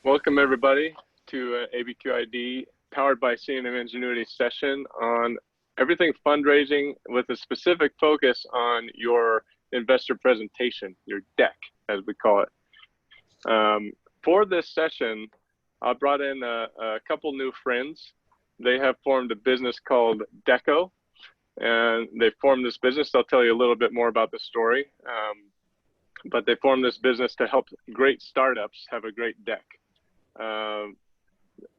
Welcome everybody to ABQid powered by C&M Ingenuity session on everything fundraising with a specific focus on your investor presentation, your deck, as we call it. For this session, I brought in a couple new friends. They have formed a business called Decko, and they formed this business. I'll tell you a little bit more about the story, but they formed this business to help great startups have a great deck.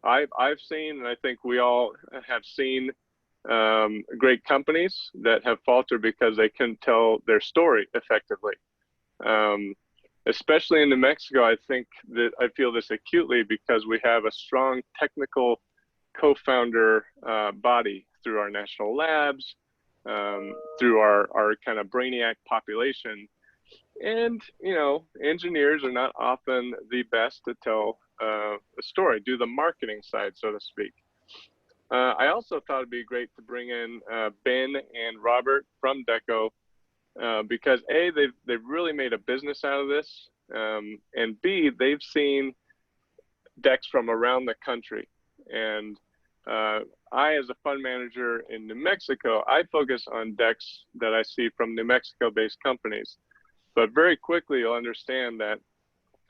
I've seen, and I think we all have seen, great companies that have faltered because they couldn't tell their story effectively. Especially in New Mexico, I think that I feel this acutely because we have a strong technical co-founder body through our national labs, through our kind of brainiac population. And, you know, engineers are not often the best to tell a story, do the marketing side, so to speak. I also thought it'd be great to bring in Ben and Robert from Decko because A, they've really made a business out of this, and B, they've seen decks from around the country. And I, as a fund manager in New Mexico, I focus on decks that I see from New Mexico-based companies. But very quickly, you'll understand that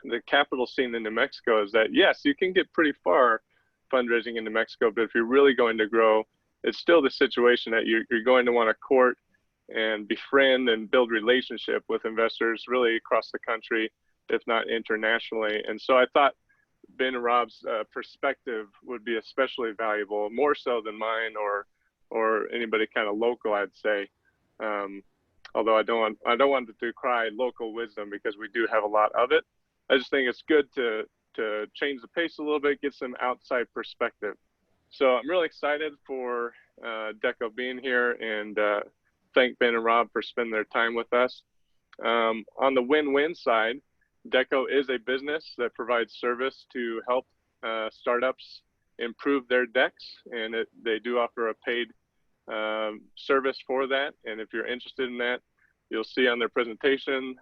the capital scene in New Mexico is that, yes, you can get pretty far fundraising in New Mexico, but if you're really going to grow, it's still the situation that you're going to want to court and befriend and build relationship with investors really across the country, if not internationally. And so I thought Ben and Rob's perspective would be especially valuable, more so than mine or anybody kind of local, I'd say. Although I don't want to decry local wisdom because we do have a lot of it. I just think it's good to change the pace a little bit, get some outside perspective. So I'm really excited for Decko being here, and thank Ben and Rob for spending their time with us. On the win-win side, Decko is a business that provides service to help startups improve their decks, and they do offer a paid service for that. And if you're interested in that, you'll see on their presentation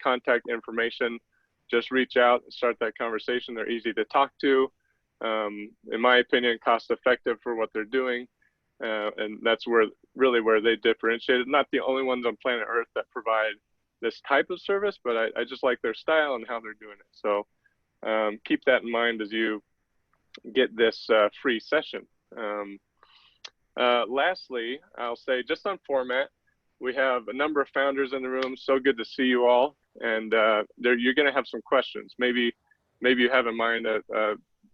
contact information. Just reach out and start that conversation. They're easy to talk to. In my opinion, cost effective for what they're doing. And that's really where they differentiate. Not the only ones on planet Earth that provide this type of service, but I just like their style and how they're doing it. So keep that in mind as you get this free session. Lastly, I'll say just on format, we have a number of founders in the room. So good to see you all. And you're going to have some questions. Maybe you have in mind a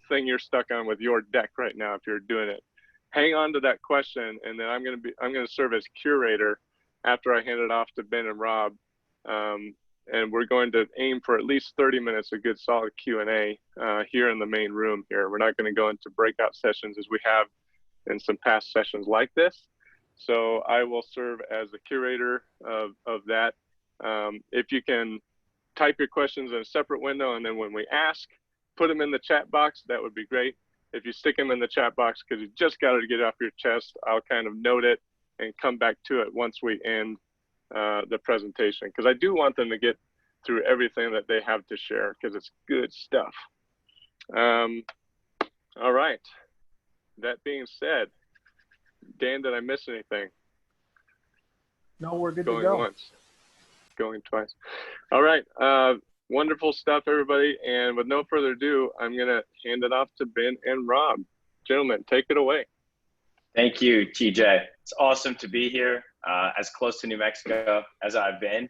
thing you're stuck on with your deck right now if you're doing it. Hang on to that question, and then I'm going to serve as curator after I hand it off to Ben and Rob. And we're going to aim for at least 30 minutes of good solid Q&A here in the main room here. We're not going to go into breakout sessions as we have in some past sessions like this. So I will serve as the curator of that. If you can type your questions in a separate window, and then when we ask, put them in the chat box, that would be great. If you stick them in the chat box because you just got to get it off your chest, I'll kind of note it and come back to it once we end the presentation, because I do want them to get through everything that they have to share because it's good stuff. All right. That being said, Dan, did I miss anything? No, we're good to go. Going once, going twice. All right. Wonderful stuff, everybody. And with no further ado, I'm going to hand it off to Ben and Rob. Gentlemen, take it away. Thank you, TJ. It's awesome to be here, as close to New Mexico as I've been.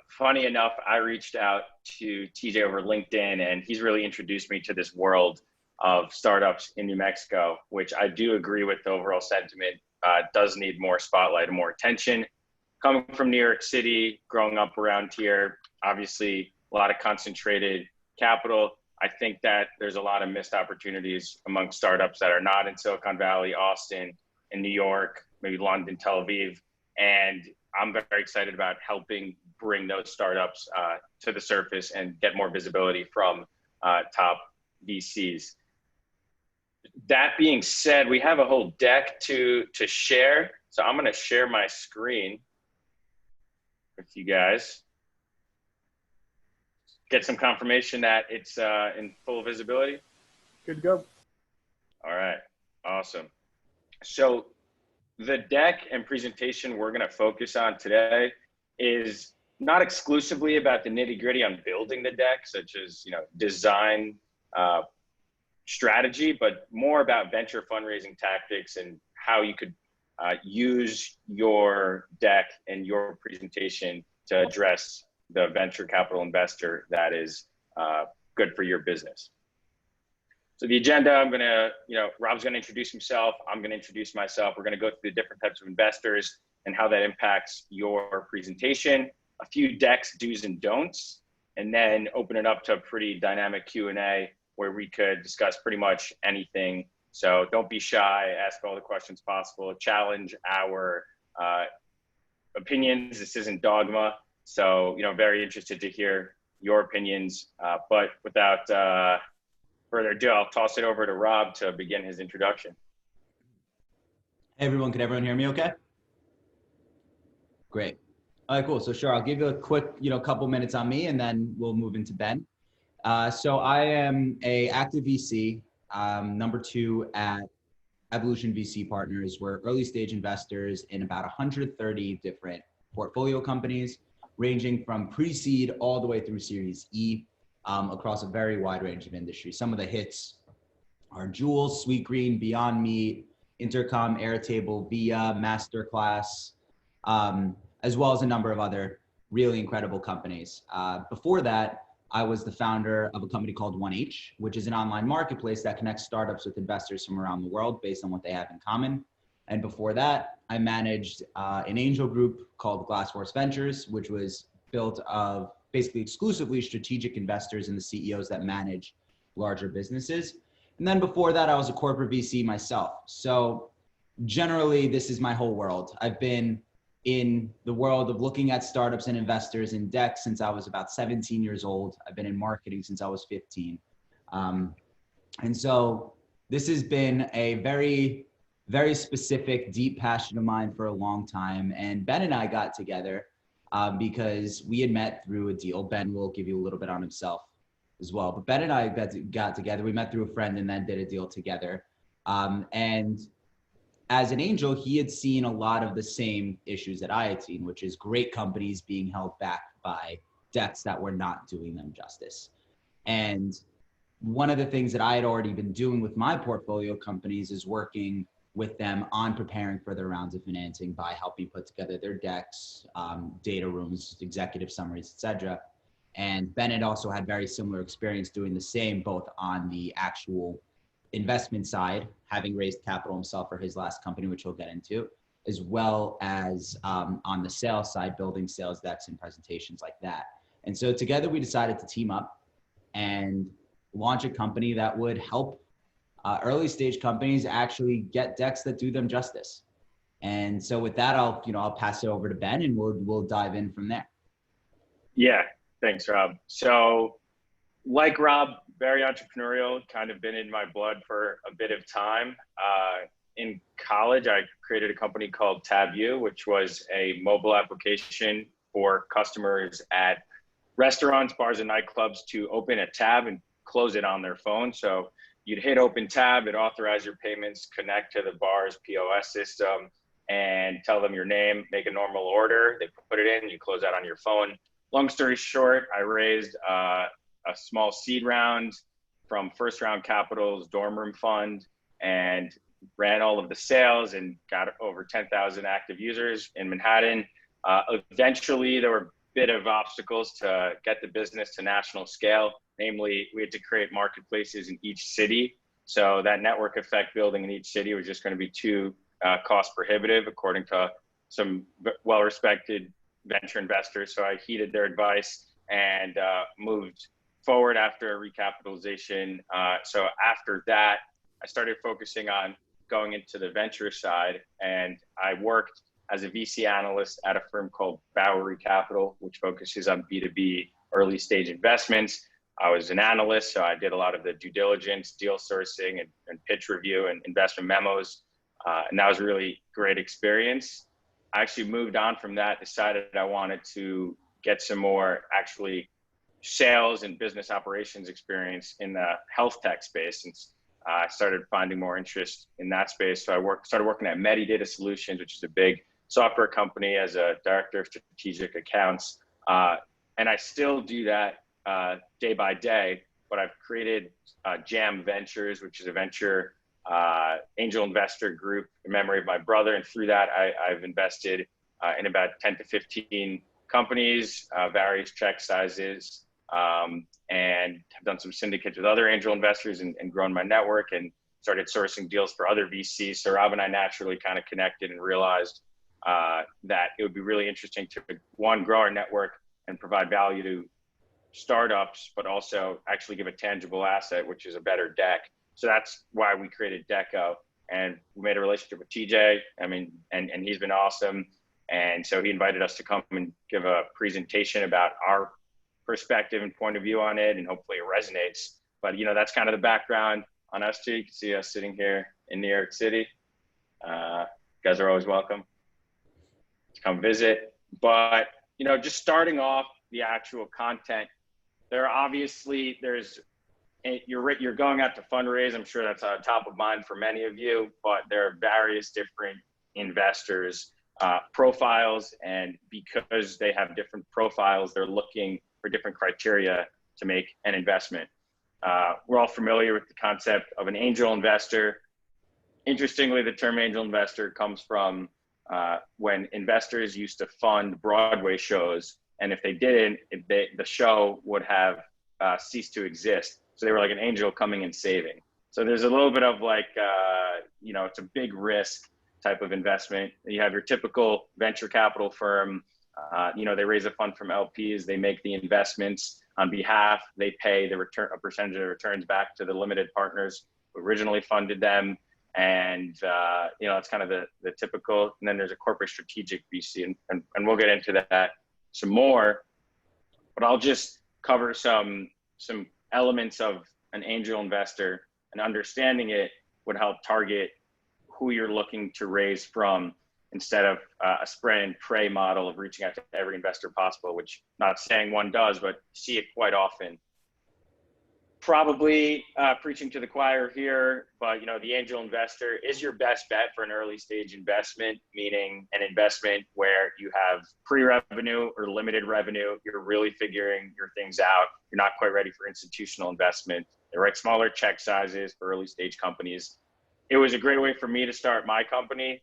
Funny enough, I reached out to TJ over LinkedIn, and he's really introduced me to this world of startups in New Mexico, which I do agree with the overall sentiment. Does need more spotlight and more attention. Coming from New York City, growing up around here, obviously a lot of concentrated capital. I think that there's a lot of missed opportunities among startups that are not in Silicon Valley, Austin, and New York, maybe London, Tel Aviv. And I'm very excited about helping bring those startups to the surface and get more visibility from top VCs. That being said, we have a whole deck to share. So I'm going to share my screen with you guys. get some confirmation that it's in full visibility? Good to go. All right, awesome. So the deck and presentation we're going to focus on today is not exclusively about the nitty gritty on building the deck, such as, design, strategy, but more about venture fundraising tactics and how you could use your deck and your presentation to address the venture capital investor that is good for your business. So the agenda, Rob's gonna introduce himself, I'm gonna introduce myself. We're gonna go through the different types of investors and how that impacts your presentation, a few decks, do's and don'ts, and then open it up to a pretty dynamic Q&A where we could discuss pretty much anything. So don't be shy, ask all the questions possible, challenge our opinions. This isn't dogma. So, very interested to hear your opinions. But without further ado, I'll toss it over to Rob to begin his introduction. Hey everyone, can everyone hear me okay? Great. All right, cool. So sure, I'll give you a quick, couple minutes on me and then we'll move into Ben. So I am a active VC, number 2 at Evolution VC Partners. We're early stage investors in about 130 different portfolio companies, ranging from pre-seed all the way through Series E, across a very wide range of industries. Some of the hits are Juul, Sweetgreen, Beyond Meat, Intercom, Airtable, Via, Masterclass, as well as a number of other really incredible companies. Before that, I was the founder of a company called 1H, which is an online marketplace that connects startups with investors from around the world based on what they have in common. And before that, I managed an angel group called Glassforce Ventures, which was built of basically exclusively strategic investors and the CEOs that manage larger businesses. And then before that, I was a corporate VC myself. So generally, this is my whole world. I've been in the world of looking at startups and investors in deck since I was about 17 years old. I've been in marketing since I was 15. And so this has been a very, very specific, deep passion of mine for a long time. And Ben and I got together because we had met through a deal. Ben will give you a little bit on himself as well. But Ben and I got together. We met through a friend and then did a deal together. And as an angel, he had seen a lot of the same issues that I had seen, which is great companies being held back by debts that were not doing them justice. And one of the things that I had already been doing with my portfolio companies is working with them on preparing for their rounds of financing by helping put together their decks, data rooms, executive summaries, etc. And Ben had also had very similar experience doing the same, both on the actual investment side, having raised capital himself for his last company, which we'll get into, as well as on the sales side, building sales decks and presentations like that. And so together we decided to team up and launch a company that would help early stage companies actually get decks that do them justice. And so with that, I'll pass it over to Ben and we'll dive in from there. Yeah, thanks, Rob. So like Rob, very entrepreneurial, kind of been in my blood for a bit of time. In college, I created a company called TabU, which was a mobile application for customers at restaurants, bars, and nightclubs to open a tab and close it on their phone. So you'd hit open tab, it authorized your payments, connect to the bar's POS system, and tell them your name, make a normal order. They put it in, you close out on your phone. Long story short, I raised a small seed round from First Round Capital's dorm room fund and ran all of the sales and got over 10,000 active users in Manhattan. Eventually, there were a bit of obstacles to get the business to national scale. Namely, we had to create marketplaces in each city. So that network effect building in each city was just going to be too cost prohibitive, according to some well-respected venture investors. So I heeded their advice and moved forward after recapitalization. So after that, I started focusing on going into the venture side, and I worked as a VC analyst at a firm called Bowery Capital, which focuses on B2B early stage investments. I was an analyst, so I did a lot of the due diligence, deal sourcing, and pitch review and investment memos. And that was a really great experience. I actually moved on from that, decided I wanted to get some more actually sales and business operations experience in the health tech space since I started finding more interest in that space. So I started working at Medidata Solutions, which is a big software company, as a director of strategic accounts. And I still do that day by day, but I've created Jam Ventures, which is a venture angel investor group in memory of my brother. And through that, I've invested in about 10 to 15 companies, various check sizes, and have done some syndicates with other angel investors and grown my network and started sourcing deals for other VCs. So Rob and I naturally kind of connected and realized that it would be really interesting to, one, grow our network and provide value to startups, but also actually give a tangible asset, which is a better deck. So that's why we created Decko, and we made a relationship with TJ. I mean, and he's been awesome. And so he invited us to come and give a presentation about our perspective and point of view on it, and hopefully it resonates. But, you know, that's kind of the background on us too. You can see us sitting here in New York City. You guys are always welcome to come visit. But, you know, just starting off the actual content, you're going out to fundraise. I'm sure that's top of mind for many of you, but there are various different investors profiles, and because they have different profiles, they're looking for different criteria to make an investment. We're all familiar with the concept of an angel investor. Interestingly, the term angel investor comes from when investors used to fund Broadway shows, and if they didn't, the show would have ceased to exist. So they were like an angel coming and saving. So there's a little bit of like, you know, it's a big risk type of investment. You have your typical venture capital firm, you know, they raise a fund from LPs, they make the investments on behalf, they pay a percentage of the returns back to the limited partners who originally funded them. And, you know, it's kind of the typical, and then there's a corporate strategic VC, and we'll get into that some more, but I'll just cover some elements of an angel investor, and understanding it would help target who you're looking to raise from, instead of a spray and pray model of reaching out to every investor possible, which not saying one does, but see it quite often. Probably preaching to the choir here, but you know, the angel investor is your best bet for an early stage investment, meaning an investment where you have pre-revenue or limited revenue. You're really figuring your things out. You're not quite ready for institutional investment. They write smaller check sizes for early stage companies. It was a great way for me to start my company.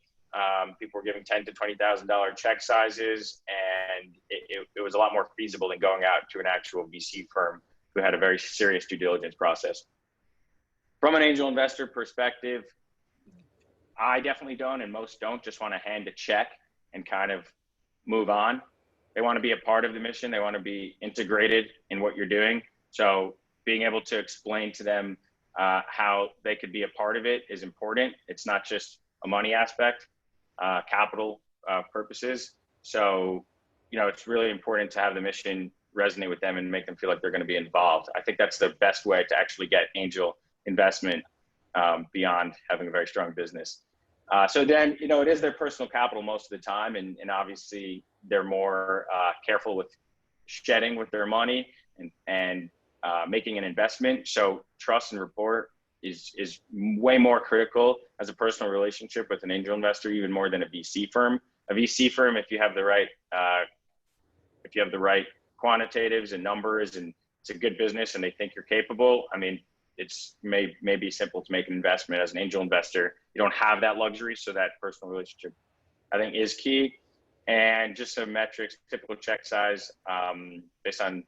People were giving $10,000 to $20,000 check sizes, and it was a lot more feasible than going out to an actual VC firm who had a very serious due diligence process. From an angel investor perspective, I definitely don't, and most don't, just want to hand a check and kind of move on. They want to be a part of the mission. They want to be integrated in what you're doing. So being able to explain to them how they could be a part of it is important. It's not just a money aspect, capital purposes. So, you know, it's really important to have the mission resonate with them and make them feel like they're going to be involved. I think that's the best way to actually get angel investment beyond having a very strong business. So then, you know, it is their personal capital most of the time, and obviously they're more careful with shedding with their money and making an investment. So trust and rapport is way more critical as a personal relationship with an angel investor, even more than a VC firm. A VC firm, if you have the right quantitatives and numbers, and it's a good business and they think you're capable, I mean, it's may be simple to make an investment. As an angel investor, you don't have that luxury, so that personal relationship, I think, is key. And just some metrics, typical check size, based on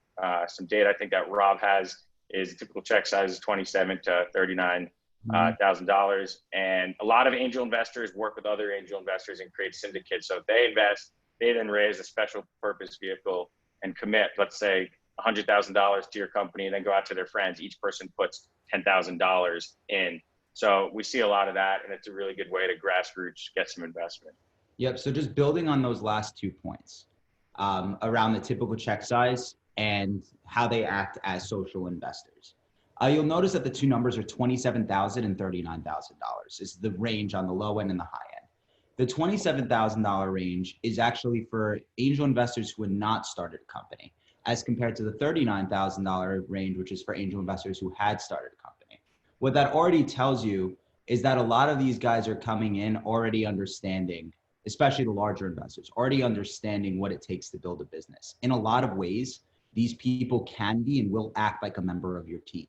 some data I think that Rob has, is a typical check size is $27,000 to $39,000. And a lot of angel investors work with other angel investors and create syndicates. So if they invest, they then raise a special purpose vehicle and commit, let's say, $100,000 to your company, and then go out to their friends. Each person puts $10,000 in. So we see a lot of that, and it's a really good way to grassroots get some investment. Yep. So just building on those last 2 points around the typical check size and how they act as social investors. You'll notice that the two numbers are $27,000 and $39,000 is the range on the low end and the high end. The $27,000 range is actually for angel investors who had not started a company. as compared to the $39,000 range, which is for angel investors who had started a company. What that already tells you is that a lot of these guys are coming in already understanding, especially the larger investors, already understanding what it takes to build a business. In a lot of ways, these people can be and will act like a member of your team.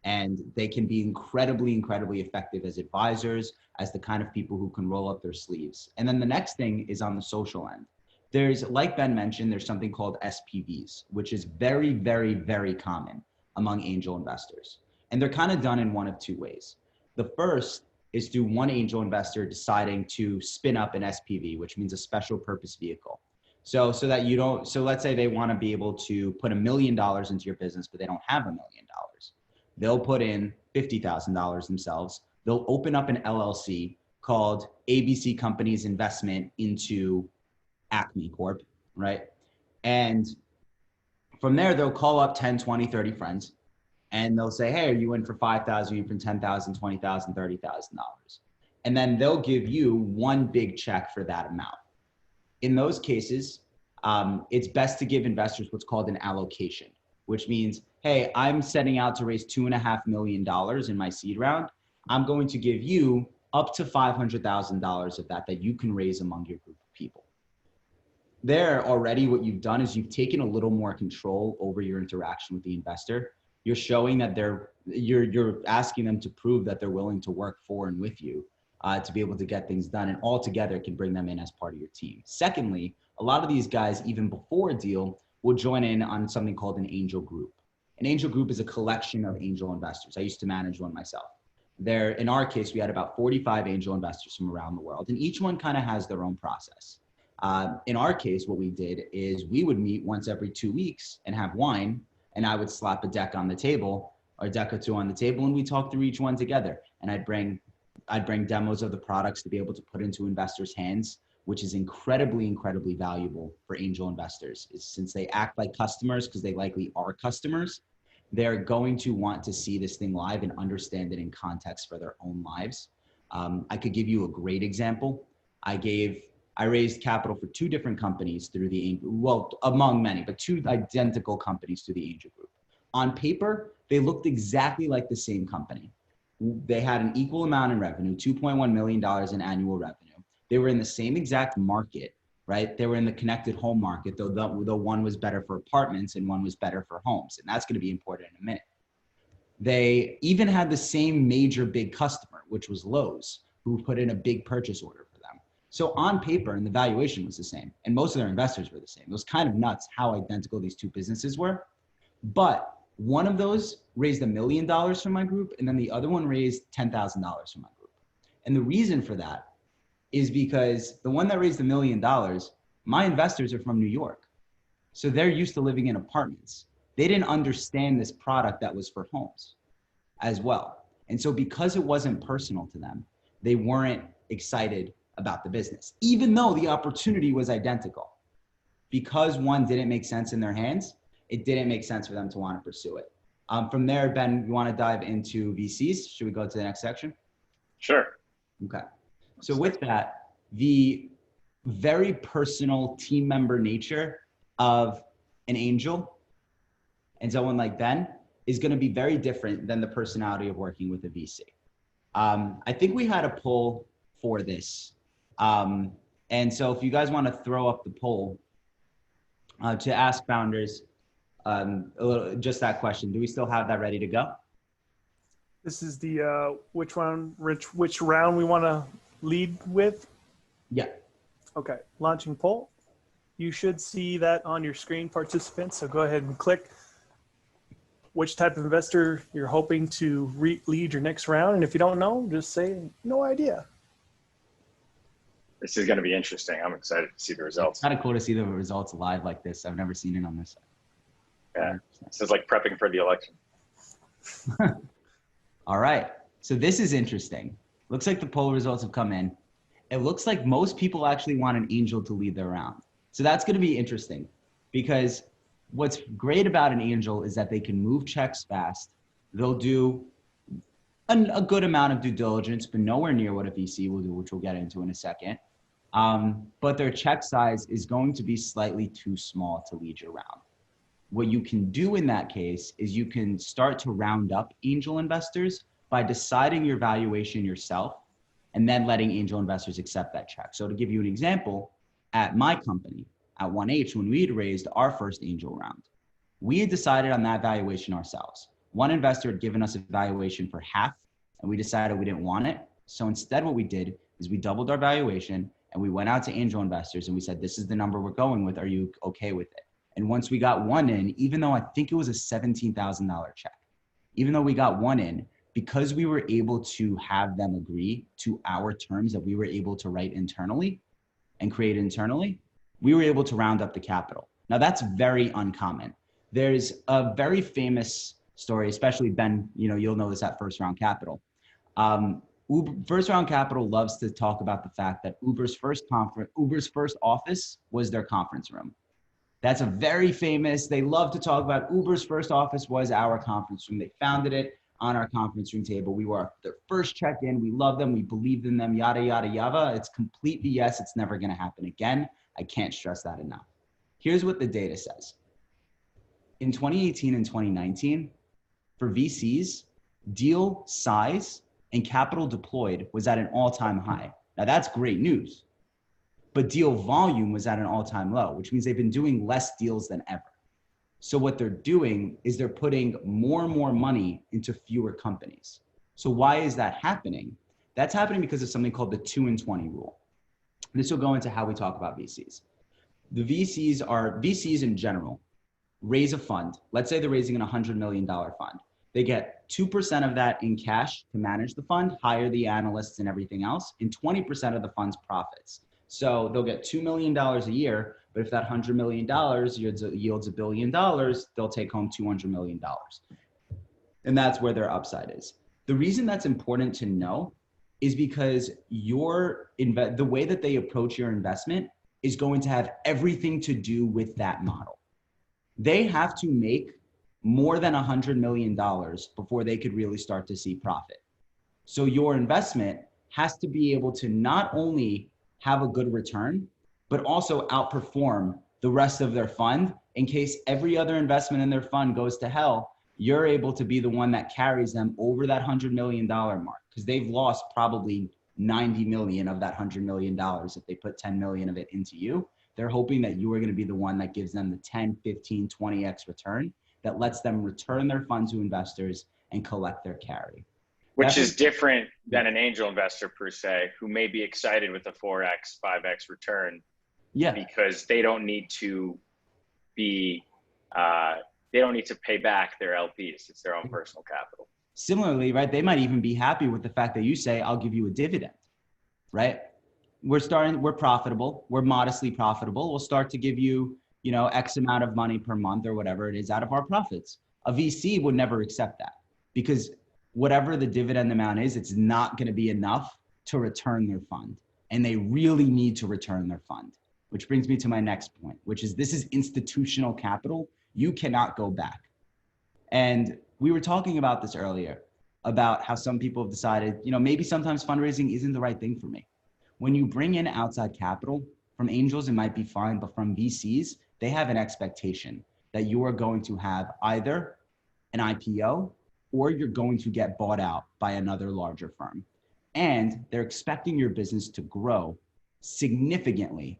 And they can be incredibly, incredibly effective as advisors, as the kind of people who can roll up their sleeves. And then the next thing is on the social end. There's, like Ben mentioned, there's something called SPVs, which is very, very, very common among angel investors. And they're kind of done in one of two ways. The first is through one angel investor deciding to spin up an SPV, which means a special purpose vehicle. So that you don't, so let's say they want to be able to put $1 million into your business, but they don't have $1 million. They'll put in $50,000 themselves. They'll open up an LLC called ABC Companies Investment into Acme Corp, right? And from there, they'll call up 10, 20, 30 friends, and they'll say, hey, are you in for 5,000, are you in for 10,000, 20,000, $30,000? And then they'll give you one big check for that amount. In those cases, it's best to give investors what's called an allocation, which means, hey, I'm setting out to raise $2.5 million in my seed round. I'm going to give you up to $500,000 of that you can raise among your group of people. There already, what you've done is you've taken a little more control over your interaction with the investor. You're showing that you're asking them to prove that they're willing to work for and with you to be able to get things done, and all together can bring them in as part of your team. Secondly, a lot of these guys, even before a deal, will join in on something called an angel group. An angel group is a collection of angel investors. I used to manage one myself. In our case, we had about 45 angel investors from around the world, and each one kind of has their own process. In our case, what we did is we would meet once every 2 weeks and have wine, and I would slap a deck on the table, or a deck or two on the table, and we talk through each one together. And I'd bring demos of the products to be able to put into investors' hands, which is incredibly, incredibly valuable for angel investors. Since they act like customers, because they likely are customers, they're going to want to see this thing live and understand it in context for their own lives. I could give you a great example. I raised capital for 2 different companies through among many, but 2 identical companies through the angel group. On paper, they looked exactly like the same company. They had an equal amount in revenue, $2.1 million in annual revenue. They were in the same exact market, right? They were in the connected home market, though one was better for apartments and one was better for homes. And that's going to be important in a minute. They even had the same major big customer, which was Lowe's, who put in a big purchase order for them. So on paper, and the valuation was the same, and most of their investors were the same. It was kind of nuts how identical these 2 businesses were. But one of those raised $1 million from my group, and then the other one raised $10,000 from my group. And the reason for that is because the one that raised $1 million, my investors are from New York. So they're used to living in apartments. They didn't understand this product that was for homes as well. And so because it wasn't personal to them, they weren't excited about the business, even though the opportunity was identical. Because one didn't make sense in their hands, it didn't make sense for them to want to pursue it. From there, Ben, you want to dive into VCs? Should we go to the next section? Sure. Okay. So with that, the very personal team member nature of an angel and someone like Ben is going to be very different than the personality of working with a VC. I think we had a poll for this. And so if you guys want to throw up the poll to ask founders just that question, do we still have that ready to go? This is the which round we want to lead with? Yeah. Okay, launching poll. You should see that on your screen, participants. So go ahead and click which type of investor you're hoping to lead your next round. And if you don't know, just say no idea. This is going to be interesting. I'm excited to see the results. It's kind of cool to see the results live like this. I've never seen it on this side. Yeah, this is like prepping for the election. All right, so this is interesting. Looks like the poll results have come in. It looks like most people actually want an angel to lead their round. So that's going to be interesting because what's great about an angel is that they can move checks fast. They'll do a good amount of due diligence, but nowhere near what a VC will do, which we'll get into in a second. But their check size is going to be slightly too small to lead your round. What you can do in that case is you can start to round up angel investors by deciding your valuation yourself and then letting angel investors accept that check. So to give you an example, at my company, at 1H, when we had raised our first angel round, we had decided on that valuation ourselves. One investor had given us a valuation for half, and we decided we didn't want it. So instead what we did is we doubled our valuation and we went out to angel investors and we said, this is the number we're going with. Are you okay with it? And once we got one in, even though I think it was a $17,000 check, even though we got one in, because we were able to have them agree to our terms that we were able to write internally and create internally, we were able to round up the capital. Now that's very uncommon. There's a very famous story, especially Ben, you'll know this at First Round Capital. First Round Capital loves to talk about the fact that Uber's first office was their conference room. That's a very famous, they love to talk about Uber's first office was our conference room. They founded it on our conference room table. We were their first check-in. We love them. We believed in them, yada, yada, yada. It's completely yes. It's never going to happen again. I can't stress that enough. Here's what the data says. In 2018 and 2019, for VCs, deal size and capital deployed was at an all-time high. Now that's great news. But deal volume was at an all-time low, which means they've been doing less deals than ever. So what they're doing is they're putting more and more money into fewer companies. So why is that happening? That's happening because of something called the 2 and 20 rule. This will go into how we talk about VCs. The VCs in general raise a fund. Let's say they're raising an $100 million fund. They get 2% of that in cash to manage the fund, hire the analysts and everything else, and 20% of the fund's profits. So they'll get $2 million a year, but if that $100 million yields $1 billion, they'll take home $200 million. And that's where their upside is. The reason that's important to know is because the way that they approach your investment is going to have everything to do with that model. They have to make more than $100 million before they could really start to see profit. So your investment has to be able to not only have a good return, but also outperform the rest of their fund. In case every other investment in their fund goes to hell, you're able to be the one that carries them over that $100 million mark, because they've lost probably 90 million of that $100 million if they put 10 million of it into you. They're hoping that you are going to be the one that gives them the 10, 15, 20x return that lets them return their fund to investors and collect their carry. Which is different than an angel investor per se, who may be excited with a 4x, 5x return. Yeah. Because they don't need to pay back their LPs. It's their own personal capital. Similarly, right? They might even be happy with the fact that you say, I'll give you a dividend, right? We're profitable. We're modestly profitable. We'll start to give you, X amount of money per month or whatever it is out of our profits. A VC would never accept that, because whatever the dividend amount is, it's not going to be enough to return their fund. And they really need to return their fund, which brings me to my next point, which is this is institutional capital. You cannot go back. And we were talking about this earlier, about how some people have decided, maybe sometimes fundraising isn't the right thing for me. When you bring in outside capital from angels, it might be fine, but from VCs, they have an expectation that you are going to have either an IPO or you're going to get bought out by another larger firm. And they're expecting your business to grow significantly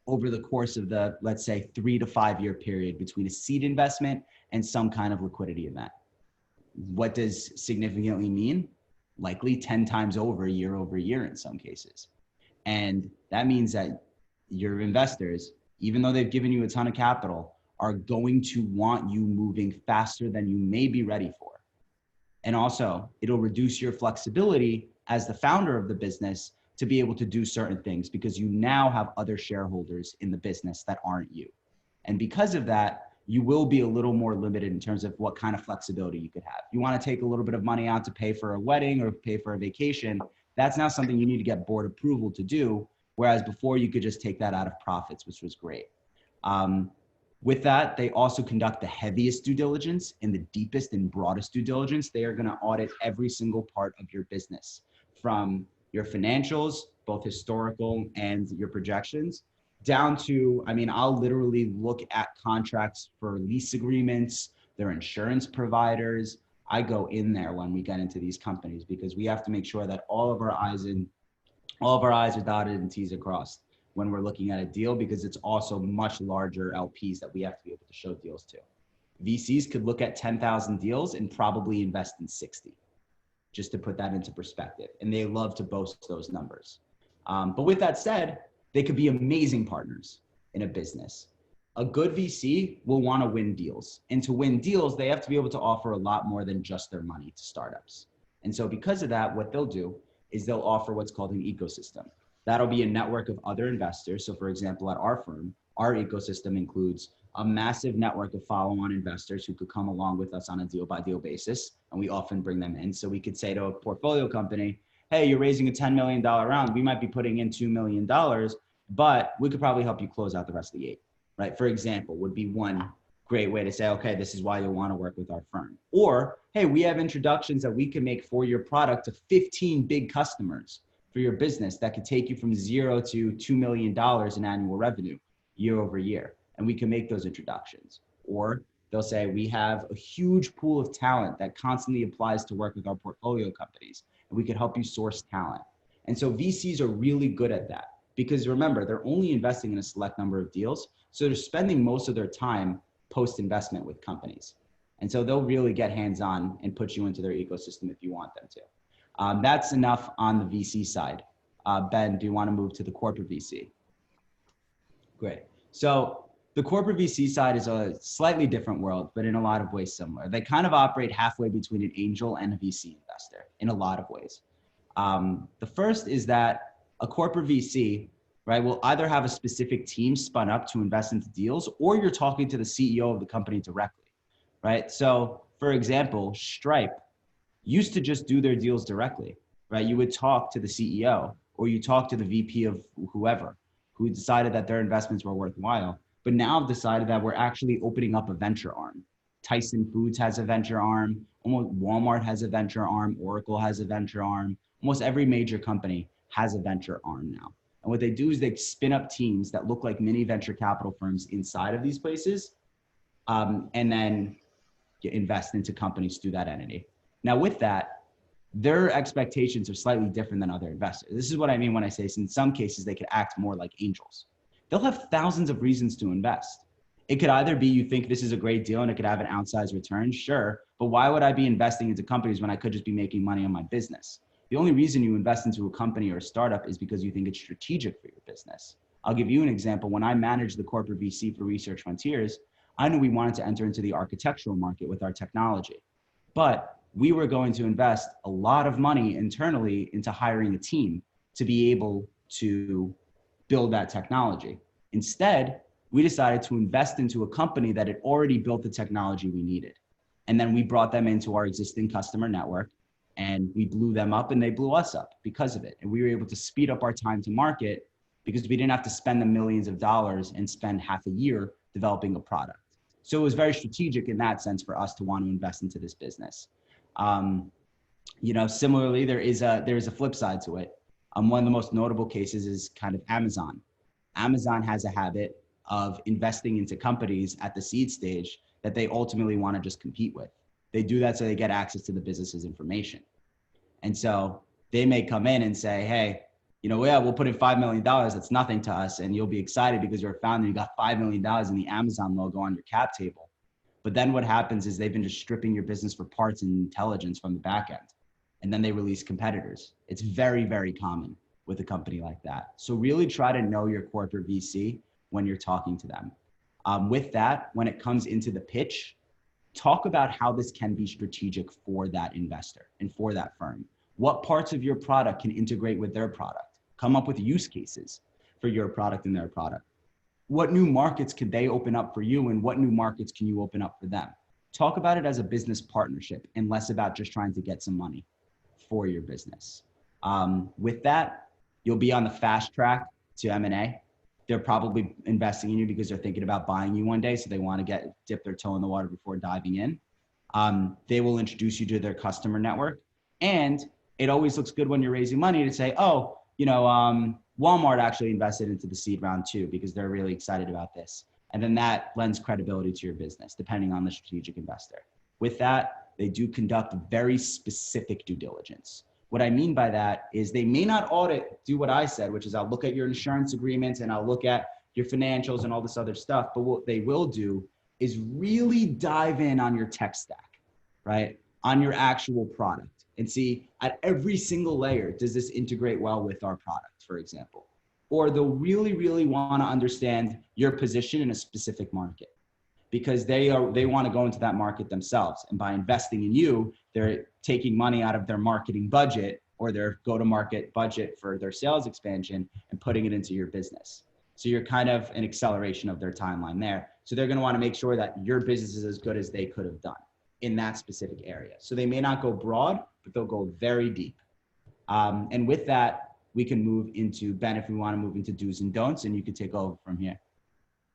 over the course of the, let's say, 3 to 5 year period between a seed investment and some kind of liquidity event. What does significantly mean? Likely 10 times over year in some cases. And that means that your investors, even though they've given you a ton of capital, are going to want you moving faster than you may be ready for. And also, it'll reduce your flexibility as the founder of the business to be able to do certain things, because you now have other shareholders in the business that aren't you. And because of that, you will be a little more limited in terms of what kind of flexibility you could have. You want to take a little bit of money out to pay for a wedding or pay for a vacation. That's now something you need to get board approval to do. Whereas before you could just take that out of profits, which was great. With that, they also conduct the heaviest due diligence and the deepest and broadest due diligence. They are going to audit every single part of your business, from your financials, both historical and your projections, down to, I mean, I'll literally look at contracts for lease agreements, their insurance providers. I go in there when we get into these companies because we have to make sure that all of our I's are dotted and T's are crossed when we're looking at a deal, because it's also much larger LPs that we have to be able to show deals to. VCs could look at 10,000 deals and probably invest in 60, just to put that into perspective. And they love to boast those numbers. But with that said, they could be amazing partners in a business. A good VC will want to win deals. And to win deals, they have to be able to offer a lot more than just their money to startups. And so because of that, what they'll do is they'll offer what's called an ecosystem. That'll be a network of other investors. So for example, at our firm, our ecosystem includes a massive network of follow-on investors who could come along with us on a deal-by-deal basis. And we often bring them in. So we could say to a portfolio company, hey, you're raising a $10 million round. We might be putting in $2 million, but we could probably help you close out the rest of the 8, right? For example, would be one great way to say, okay, this is why you'll want to work with our firm. Or, hey, we have introductions that we can make for your product to 15 big customers for your business that could take you from 0 to $2 million in annual revenue year over year. And we can make those introductions. Or they'll say, we have a huge pool of talent that constantly applies to work with our portfolio companies, and we could help you source talent. And so VCs are really good at that because remember, they're only investing in a select number of deals. So they're spending most of their time post-investment with companies. And so they'll really get hands-on and put you into their ecosystem if you want them to. That's enough on the VC side. Ben, do you want to move to the corporate VC? Great. So the corporate VC side is a slightly different world, but in a lot of ways similar. They kind of operate halfway between an angel and a VC investor in a lot of ways. The first is that a corporate VC, right, will either have a specific team spun up to invest into deals, or you're talking to the CEO of the company directly, right? So for example, Stripe used to just do their deals directly, right? You would talk to the CEO or you talk to the VP of whoever who decided that their investments were worthwhile. But now I've decided that we're actually opening up a venture arm. Tyson Foods has a venture arm. Almost Walmart has a venture arm. Oracle has a venture arm. Almost every major company has a venture arm now. And what they do is they spin up teams that look like mini venture capital firms inside of these places, and then invest into companies through that entity. Now with that, their expectations are slightly different than other investors. This is what I mean when I say in some cases they could act more like angels. They'll have thousands of reasons to invest. It could either be you think this is a great deal and it could have an outsized return, sure, but why would I be investing into companies when I could just be making money on my business? The only reason you invest into a company or a startup is because you think it's strategic for your business. I'll give you an example. When I managed the corporate VC for Research Frontiers, I knew we wanted to enter into the architectural market with our technology, but we were going to invest a lot of money internally into hiring a team to be able to build that technology. Instead, we decided to invest into a company that had already built the technology we needed. And then we brought them into our existing customer network and we blew them up and they blew us up because of it. And we were able to speed up our time to market because we didn't have to spend the millions of dollars and spend half a year developing a product. So it was very strategic in that sense for us to want to invest into this business. Similarly, there is a flip side to it. One of the most notable cases is kind of Amazon. Amazon has a habit of investing into companies at the seed stage that they ultimately want to just compete with. They do that so they get access to the business's information. And so they may come in and say, hey, we'll put in $5 million. That's nothing to us. And you'll be excited because you're a founder. You got $5 million in the Amazon logo on your cap table. But then what happens is they've been just stripping your business for parts and intelligence from the back end. And then they release competitors. It's very, very common with a company like that. So really try to know your corporate VC when you're talking to them. With that, when it comes into the pitch, talk about how this can be strategic for that investor and for that firm. What parts of your product can integrate with their product? Come up with use cases for your product and their product. What new markets could they open up for you and what new markets can you open up for them? Talk about it as a business partnership and less about just trying to get some money for your business. With that, you'll be on the fast track to M&A. They're probably investing in you because they're thinking about buying you one day. So they want to dip their toe in the water before diving in. They will introduce you to their customer network. And it always looks good when you're raising money to say, Walmart actually invested into the seed round too, because they're really excited about this. And then that lends credibility to your business, depending on the strategic investor. With that, they do conduct very specific due diligence. What I mean by that is they may not do what I said, which is I'll look at your insurance agreements and I'll look at your financials and all this other stuff. But what they will do is really dive in on your tech stack, right? On your actual product, and see at every single layer, does this integrate well with our product, for example? Or they'll really, really want to understand your position in a specific market, because they want to go into that market themselves. And by investing in you, they're taking money out of their marketing budget or their go-to-market budget for their sales expansion and putting it into your business. So you're kind of an acceleration of their timeline there. So they're going to want to make sure that your business is as good as they could have done in that specific area. So they may not go broad, but they'll go very deep. And with that, we can move into, Ben, if we want to move into do's and don'ts, and you could take over from here.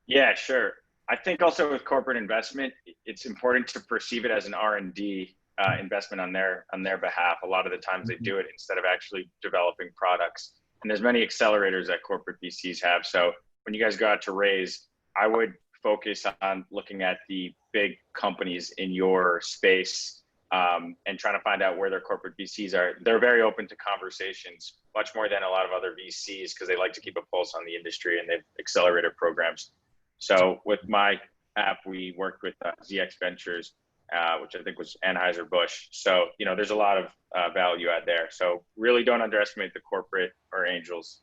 Yeah, sure. I think also with corporate investment, it's important to perceive it as an R&D investment on their behalf. A lot of the times they do it instead of actually developing products. And there's many accelerators that corporate VCs have. So when you guys go out to raise, I would focus on looking at the big companies in your space and trying to find out where their corporate VCs are. They're very open to conversations, much more than a lot of other VCs, because they like to keep a pulse on the industry and they've accelerator programs. So with my app, we worked with ZX Ventures, which I think was Anheuser-Busch. So, there's a lot of value add there. So really don't underestimate the corporate or angels.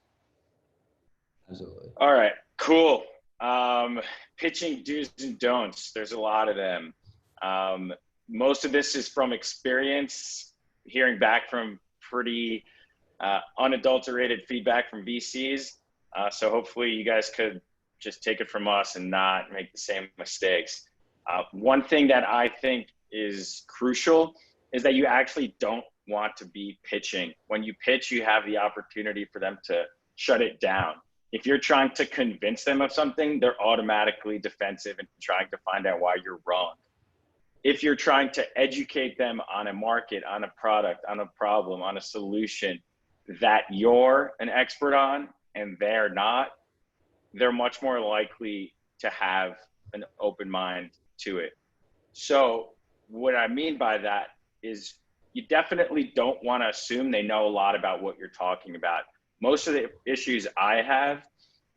Absolutely. All right, cool. Pitching do's and don'ts. There's a lot of them. Most of this is from experience, hearing back from pretty unadulterated feedback from VCs. So hopefully you guys could just take it from us and not make the same mistakes. One thing that I think is crucial is that you actually don't want to be pitching. When you pitch, you have the opportunity for them to shut it down. If you're trying to convince them of something, they're automatically defensive and trying to find out why you're wrong. If you're trying to educate them on a market, on a product, on a problem, on a solution that you're an expert on and they're not, they're much more likely to have an open mind to it. So what I mean by that is you definitely don't want to assume they know a lot about what you're talking about. Most of the issues I have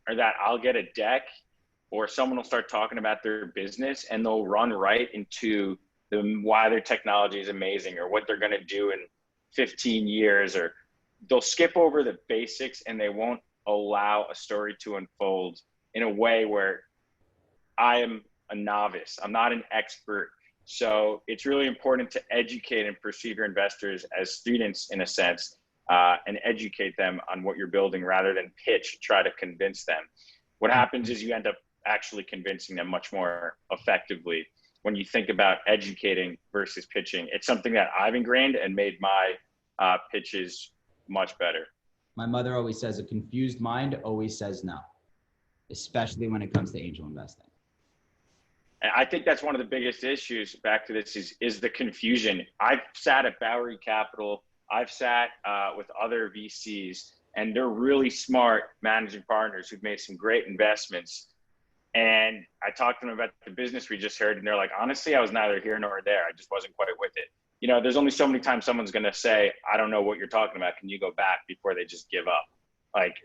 are that I'll get a deck or someone will start talking about their business and they'll run right into why their technology is amazing or what they're going to do in 15 years, or they'll skip over the basics and they won't allow a story to unfold in a way where I am a novice. I'm not an expert. So it's really important to educate and perceive your investors as students in a sense, and educate them on what you're building rather than try to convince them. What happens is you end up actually convincing them much more effectively when you think about educating versus pitching. It's something that I've ingrained and made my pitches much better. My mother always says a confused mind always says no, especially when it comes to angel investing. And I think that's one of the biggest issues back to this is the confusion. I've sat at Bowery Capital, I've sat with other VCs, and they're really smart managing partners who've made some great investments. And I talked to them about the business we just heard, and they're like, honestly, I was neither here nor there. I just wasn't quite with it. There's only so many times someone's going to say, I don't know what you're talking about. Can you go back, before they just give up?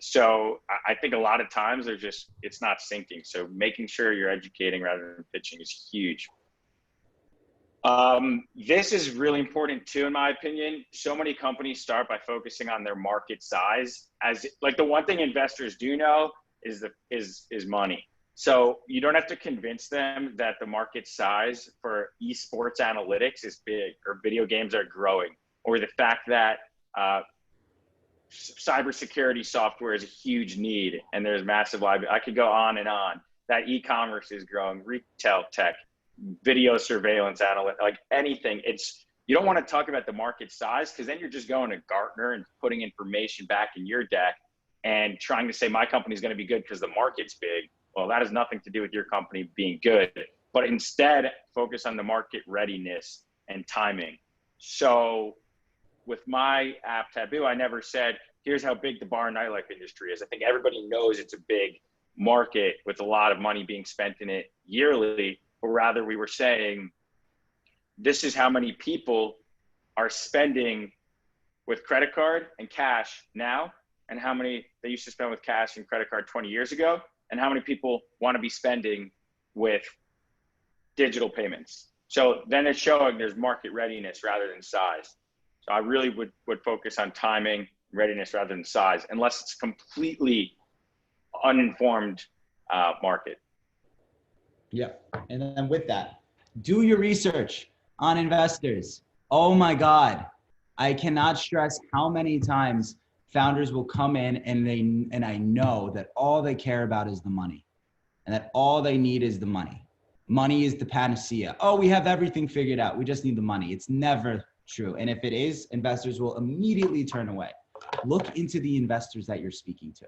So I think a lot of times it's not syncing. So making sure you're educating rather than pitching is huge. This is really important too, in my opinion. So many companies start by focusing on their market size. The one thing investors do know is money. So you don't have to convince them that the market size for esports analytics is big, or video games are growing, or the fact that cybersecurity software is a huge need and there's massive liability. I could go on and on. That e-commerce is growing, retail tech, video surveillance analytics, anything. You don't want to talk about the market size, because then you're just going to Gartner and putting information back in your deck and trying to say my company's going to be good because the market's big. Well, that has nothing to do with your company being good, but instead focus on the market readiness and timing. So with my app Taboo, I never said, here's how big the bar and nightlife industry is. I think everybody knows it's a big market with a lot of money being spent in it yearly, but rather we were saying, this is how many people are spending with credit card and cash now, and how many they used to spend with cash and credit card 20 years ago, and how many people want to be spending with digital payments. So then it's showing there's market readiness rather than size. So I really would focus on timing, readiness rather than size, unless it's completely uninformed market. Yeah. And then with that, do your research on investors. Oh my God. I cannot stress how many times founders will come in and I know that all they care about is the money, and that all they need is the money. Money is the panacea. Oh, we have everything figured out. We just need the money. It's never true. And if it is, investors will immediately turn away. Look into the investors that you're speaking to.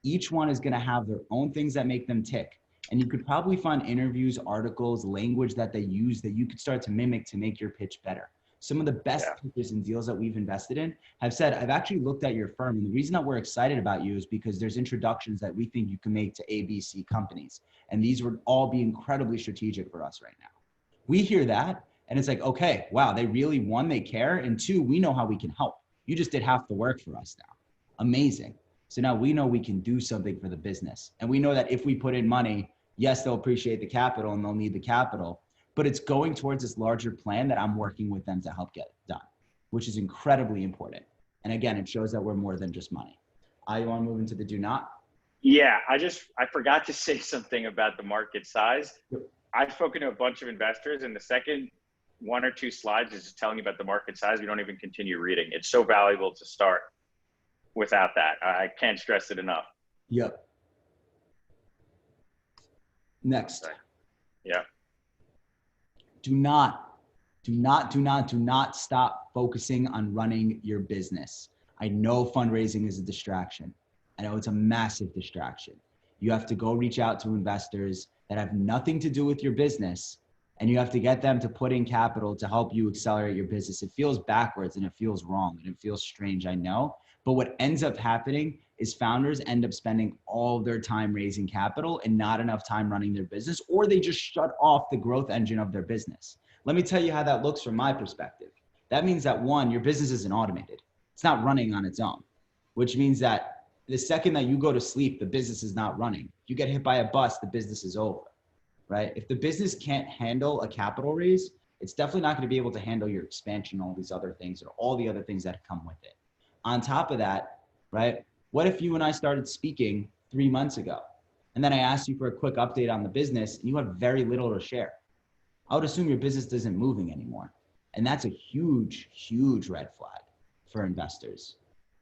Each one is going to have their own things that make them tick. And you could probably find interviews, articles, language that they use that you could start to mimic to make your pitch better. Some of the best pitches and deals that we've invested in have said, I've actually looked at your firm, and the reason that we're excited about you is because there's introductions that we think you can make to ABC companies. And these would all be incredibly strategic for us right now. We hear that and it's like, okay, wow, they really, one, they care. And two, we know how we can help. You just did half the work for us now. Amazing. So now we know we can do something for the business. And we know that if we put in money, yes, they'll appreciate the capital and they'll need the capital, but it's going towards this larger plan that I'm working with them to help get done, which is incredibly important. And again, it shows that we're more than just money. You want to move into the do not? Yeah, I forgot to say something about the market size. I've spoken to a bunch of investors, and the second one or two slides is just telling you about the market size. We don't even continue reading. It's so valuable to start without that. I can't stress it enough. Yep. Next. Yeah. Do not stop focusing on running your business. I know fundraising is a distraction. I know it's a massive distraction. You have to go reach out to investors that have nothing to do with your business, and you have to get them to put in capital to help you accelerate your business. It feels backwards and it feels wrong and it feels strange, I know. But what ends up happening is founders end up spending all of their time raising capital and not enough time running their business, or they just shut off the growth engine of their business. Let me tell you how that looks from my perspective. That means that, one, your business isn't automated. It's not running on its own, which means that the second that you go to sleep, the business is not running. If you get hit by a bus, the business is over, right? If the business can't handle a capital raise, it's definitely not going to be able to handle your expansion, all these other things, or all the other things that come with it. On top of that, right? What if you and I started speaking 3 months ago, and then I asked you for a quick update on the business and you have very little to share? I would assume your business isn't moving anymore. And that's a huge, huge red flag for investors.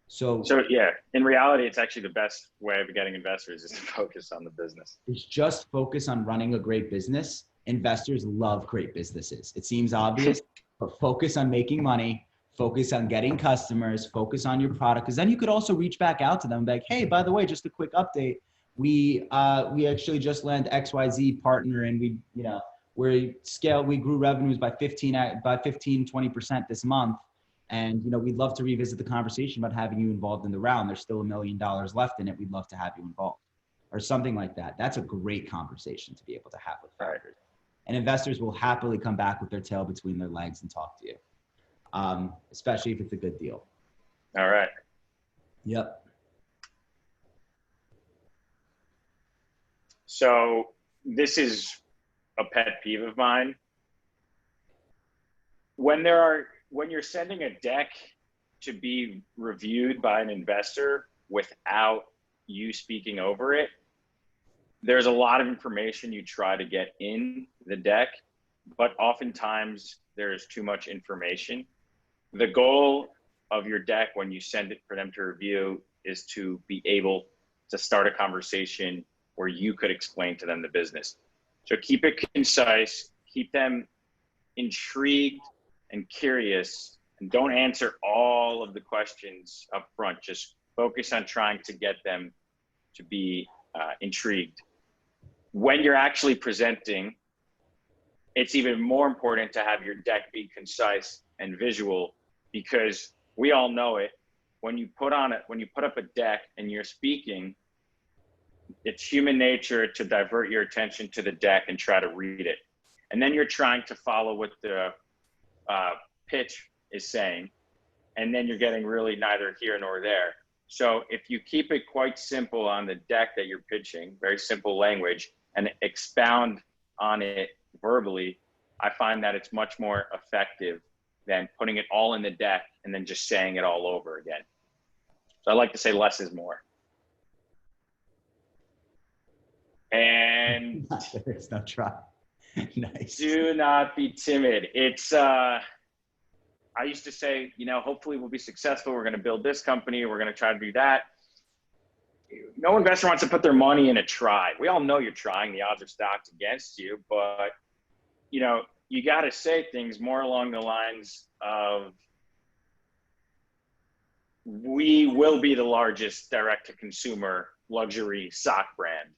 So yeah, in reality, it's actually the best way of getting investors is to focus on the business. It's just focus on running a great business. Investors love great businesses. It seems obvious, but focus on making money, focus on getting customers, focus on your product. Because then you could also reach back out to them and be like, hey, by the way, just a quick update. We actually just landed XYZ partner, and we grew revenues by 20% this month. And, we'd love to revisit the conversation about having you involved in the round. There's still $1 million left in it. We'd love to have you involved, or something like that. That's a great conversation to be able to have with founders. And investors will happily come back with their tail between their legs and talk to you, especially if it's a good deal. All right. Yep. So this is a pet peeve of mine. When you're sending a deck to be reviewed by an investor without you speaking over it, there's a lot of information you try to get in the deck, but oftentimes there's too much information. The goal of your deck when you send it for them to review is to be able to start a conversation where you could explain to them the business. So keep it concise, keep them intrigued and curious, and don't answer all of the questions up front. Just focus on trying to get them to be intrigued. When you're actually presenting, it's even more important to have your deck be concise and visual, because we all know it. when you put up a deck and you're speaking, it's human nature to divert your attention to the deck and try to read it. And then you're trying to follow what the pitch is saying. And then you're getting really neither here nor there. So if you keep it quite simple on the deck that you're pitching, very simple language, and expound on it verbally, I find that it's much more effective than putting it all in the deck and then just saying it all over again. So I like to say less is more. And there's no try. Nice. Do not be timid. It's, I used to say, you know, hopefully we'll be successful. We're going to build this company. We're going to try to do that. No investor wants to put their money in a try. We all know you're trying. The odds are stacked against you, but you know, you got to say things more along the lines of, we will be the largest direct-to-consumer luxury sock brand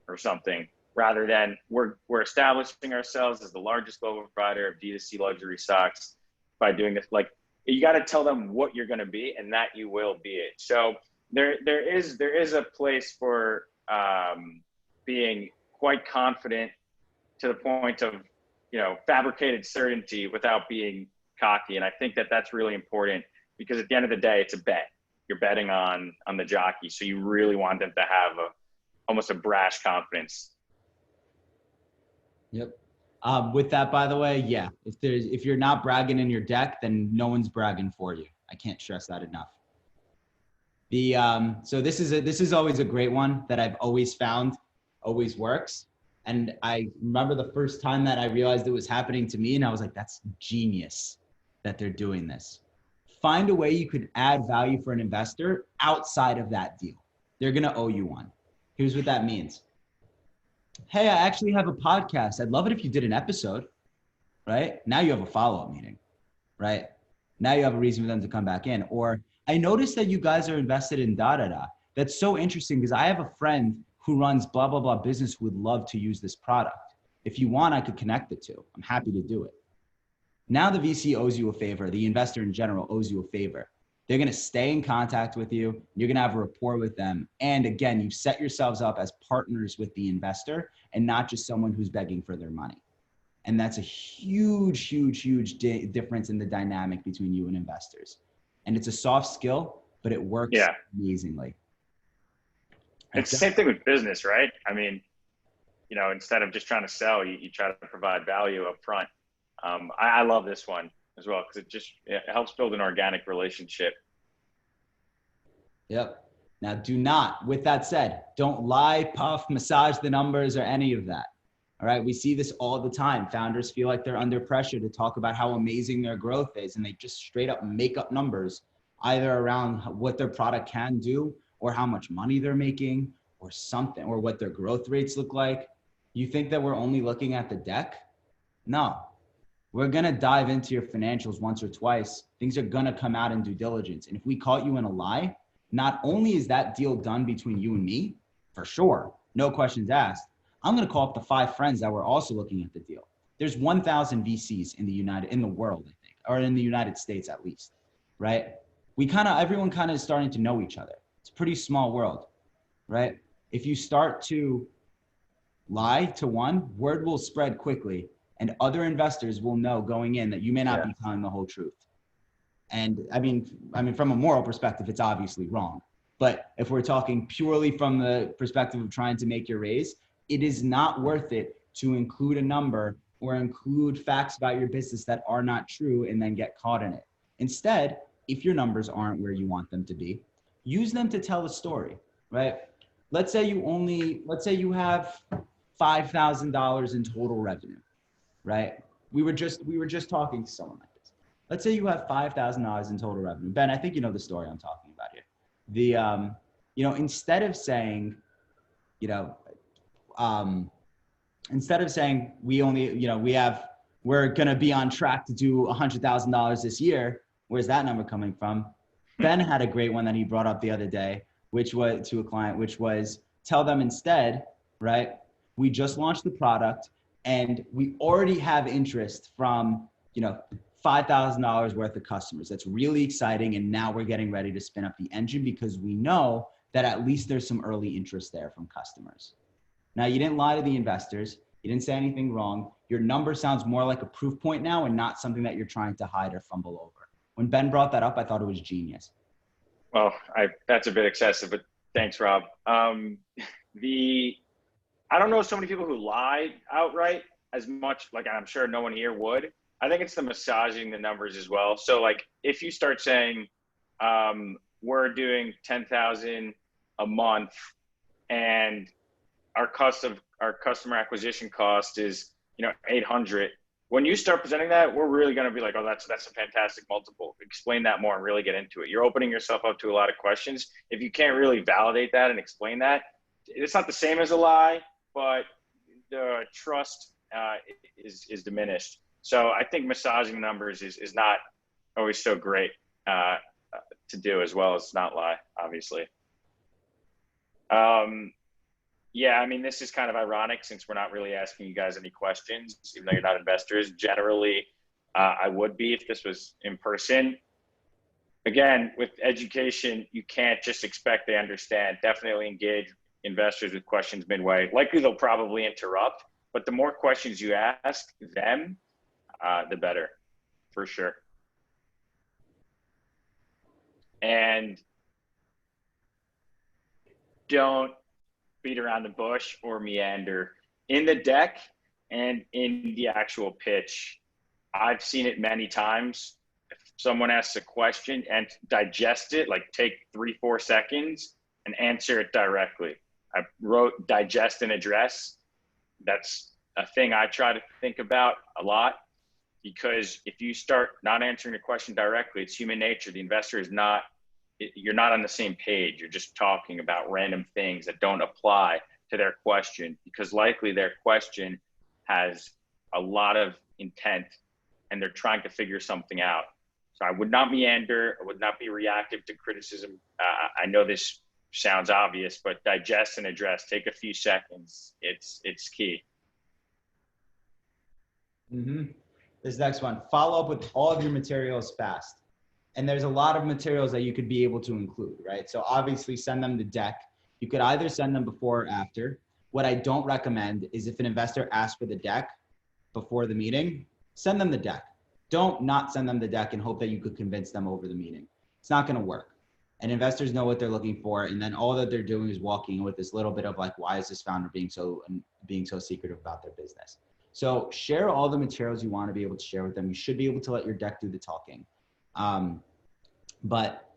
or something, rather than we're establishing ourselves as the largest global provider of D2C luxury socks by doing this. Like, you got to tell them what you're going to be and that you will be it. So there is a place for being quite confident to the point of, you know, fabricated certainty without being cocky. And I think that that's really important, because at the end of the day, it's a bet. You're betting on the jockey. So you really want them to have almost a brash confidence. Yep. With that, by the way, yeah, if you're not bragging in your deck, then no one's bragging for you. I can't stress that enough. So this is always a great one that I've always found always works. And I remember the first time that I realized it was happening to me, and I was like, that's genius that they're doing this. Find a way you could add value for an investor outside of that deal. They're going to owe you one. Here's what that means. Hey, I actually have a podcast. I'd love it if you did an episode, right? Now you have a follow-up meeting, right? Now you have a reason for them to come back in. Or I noticed that you guys are invested in da-da-da. That's so interesting, because I have a friend who runs blah, blah, blah business who would love to use this product. If you want, I could connect the two. I'm happy to do it. Now the VC owes you a favor. The investor in general owes you a favor. They're going to stay in contact with you. You're going to have a rapport with them. And again, you've set yourselves up as partners with the investor and not just someone who's begging for their money. And that's a huge, huge, huge difference in the dynamic between you and investors. And it's a soft skill, but it works amazingly. It's the same thing with business, right? I mean, you know, instead of just trying to sell, you try to provide value up front. I love this one as well, because it helps build an organic relationship. Yep. Now do not, with that said, don't lie, puff, massage the numbers or any of that. All right. We see this all the time. Founders feel like they're under pressure to talk about how amazing their growth is, and they just straight up make up numbers either around what their product can do or how much money they're making or something, or what their growth rates look like. You think that we're only looking at the deck? No. We're going to dive into your financials once or twice. Things are going to come out in due diligence. And if we caught you in a lie, not only is that deal done between you and me, for sure, no questions asked, I'm going to call up the 5 friends that were also looking at the deal. There's 1,000 VCs in the world, I think, or in the United States at least, right? Everyone kind of is starting to know each other. It's a pretty small world, right? If you start to lie to one, word will spread quickly. And other investors will know going in that you may not be telling the whole truth. And I mean, from a moral perspective, it's obviously wrong. But if we're talking purely from the perspective of trying to make your raise, it is not worth it to include a number or include facts about your business that are not true and then get caught in it. Instead, if your numbers aren't where you want them to be, use them to tell a story, right? Let's say you have $5,000 in total revenue. Right? We were just talking to someone like this. Let's say you have $5,000 in total revenue. Ben, I think you know the story I'm talking about here. Instead of saying we're going to be on track to do $100,000 this year. Where's that number coming from? Ben had a great one that he brought up the other day, which was to a client, which was tell them instead, right? We just launched the product, and we already have interest from, $5,000 worth of customers. That's really exciting. And now we're getting ready to spin up the engine because we know that at least there's some early interest there from customers. Now, you didn't lie to the investors. You didn't say anything wrong. Your number sounds more like a proof point now and not something that you're trying to hide or fumble over. When Ben brought that up, I thought it was genius. Well, that's a bit excessive, but thanks, Rob. I don't know so many people who lie outright as much, like I'm sure no one here would. I think it's the massaging the numbers as well. So like if you start saying we're doing 10,000 a month and our customer acquisition cost is 800. When you start presenting that, we're really going to be like, oh, that's a fantastic multiple. Explain that more and really get into it. You're opening yourself up to a lot of questions. If you can't really validate that and explain that, it's not the same as a lie, but the trust is diminished. So I think massaging numbers is not always so great to do, as well as not lie, obviously. Yeah, I mean, this is kind of ironic since we're not really asking you guys any questions, even though you're not investors. Generally, I would be if this was in person. Again, with education, you can't just expect they understand. Definitely engage investors with questions midway. Likely they'll probably interrupt, but the more questions you ask them, the better, for sure. And don't beat around the bush or meander. In the deck and in the actual pitch, I've seen it many times. If someone asks a question and digest it, like take 3-4 seconds and answer it directly. I wrote digest and address. That's a thing I try to think about a lot, because if you start not answering a question directly, it's human nature. The investor is not, you're not on the same page. You're just talking about random things that don't apply to their question, because likely their question has a lot of intent and they're trying to figure something out. So I would not meander. I would not be reactive to criticism. I know this sounds obvious, but digest and address. Take a few seconds. It's key. This next one, follow up with all of your materials fast. And there's a lot of materials that you could be able to include, right? So obviously send them the deck. You could either send them before or after. What I don't recommend is if an investor asks for the deck before the meeting, send them the deck. Don't not send them the deck and hope that you could convince them over the meeting. It's not going to work. And investors know what they're looking for. And then all that they're doing is walking with this little bit of like, why is this founder being so secretive about their business? So share all the materials you want to be able to share with them. You should be able to let your deck do the talking. But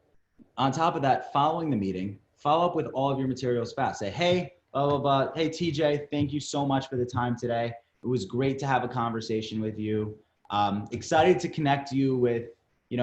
on top of that, following the meeting, follow up with all of your materials fast. Say, hey, blah, blah, blah. Hey, TJ, thank you so much for the time today. It was great to have a conversation with you. Excited to connect you with,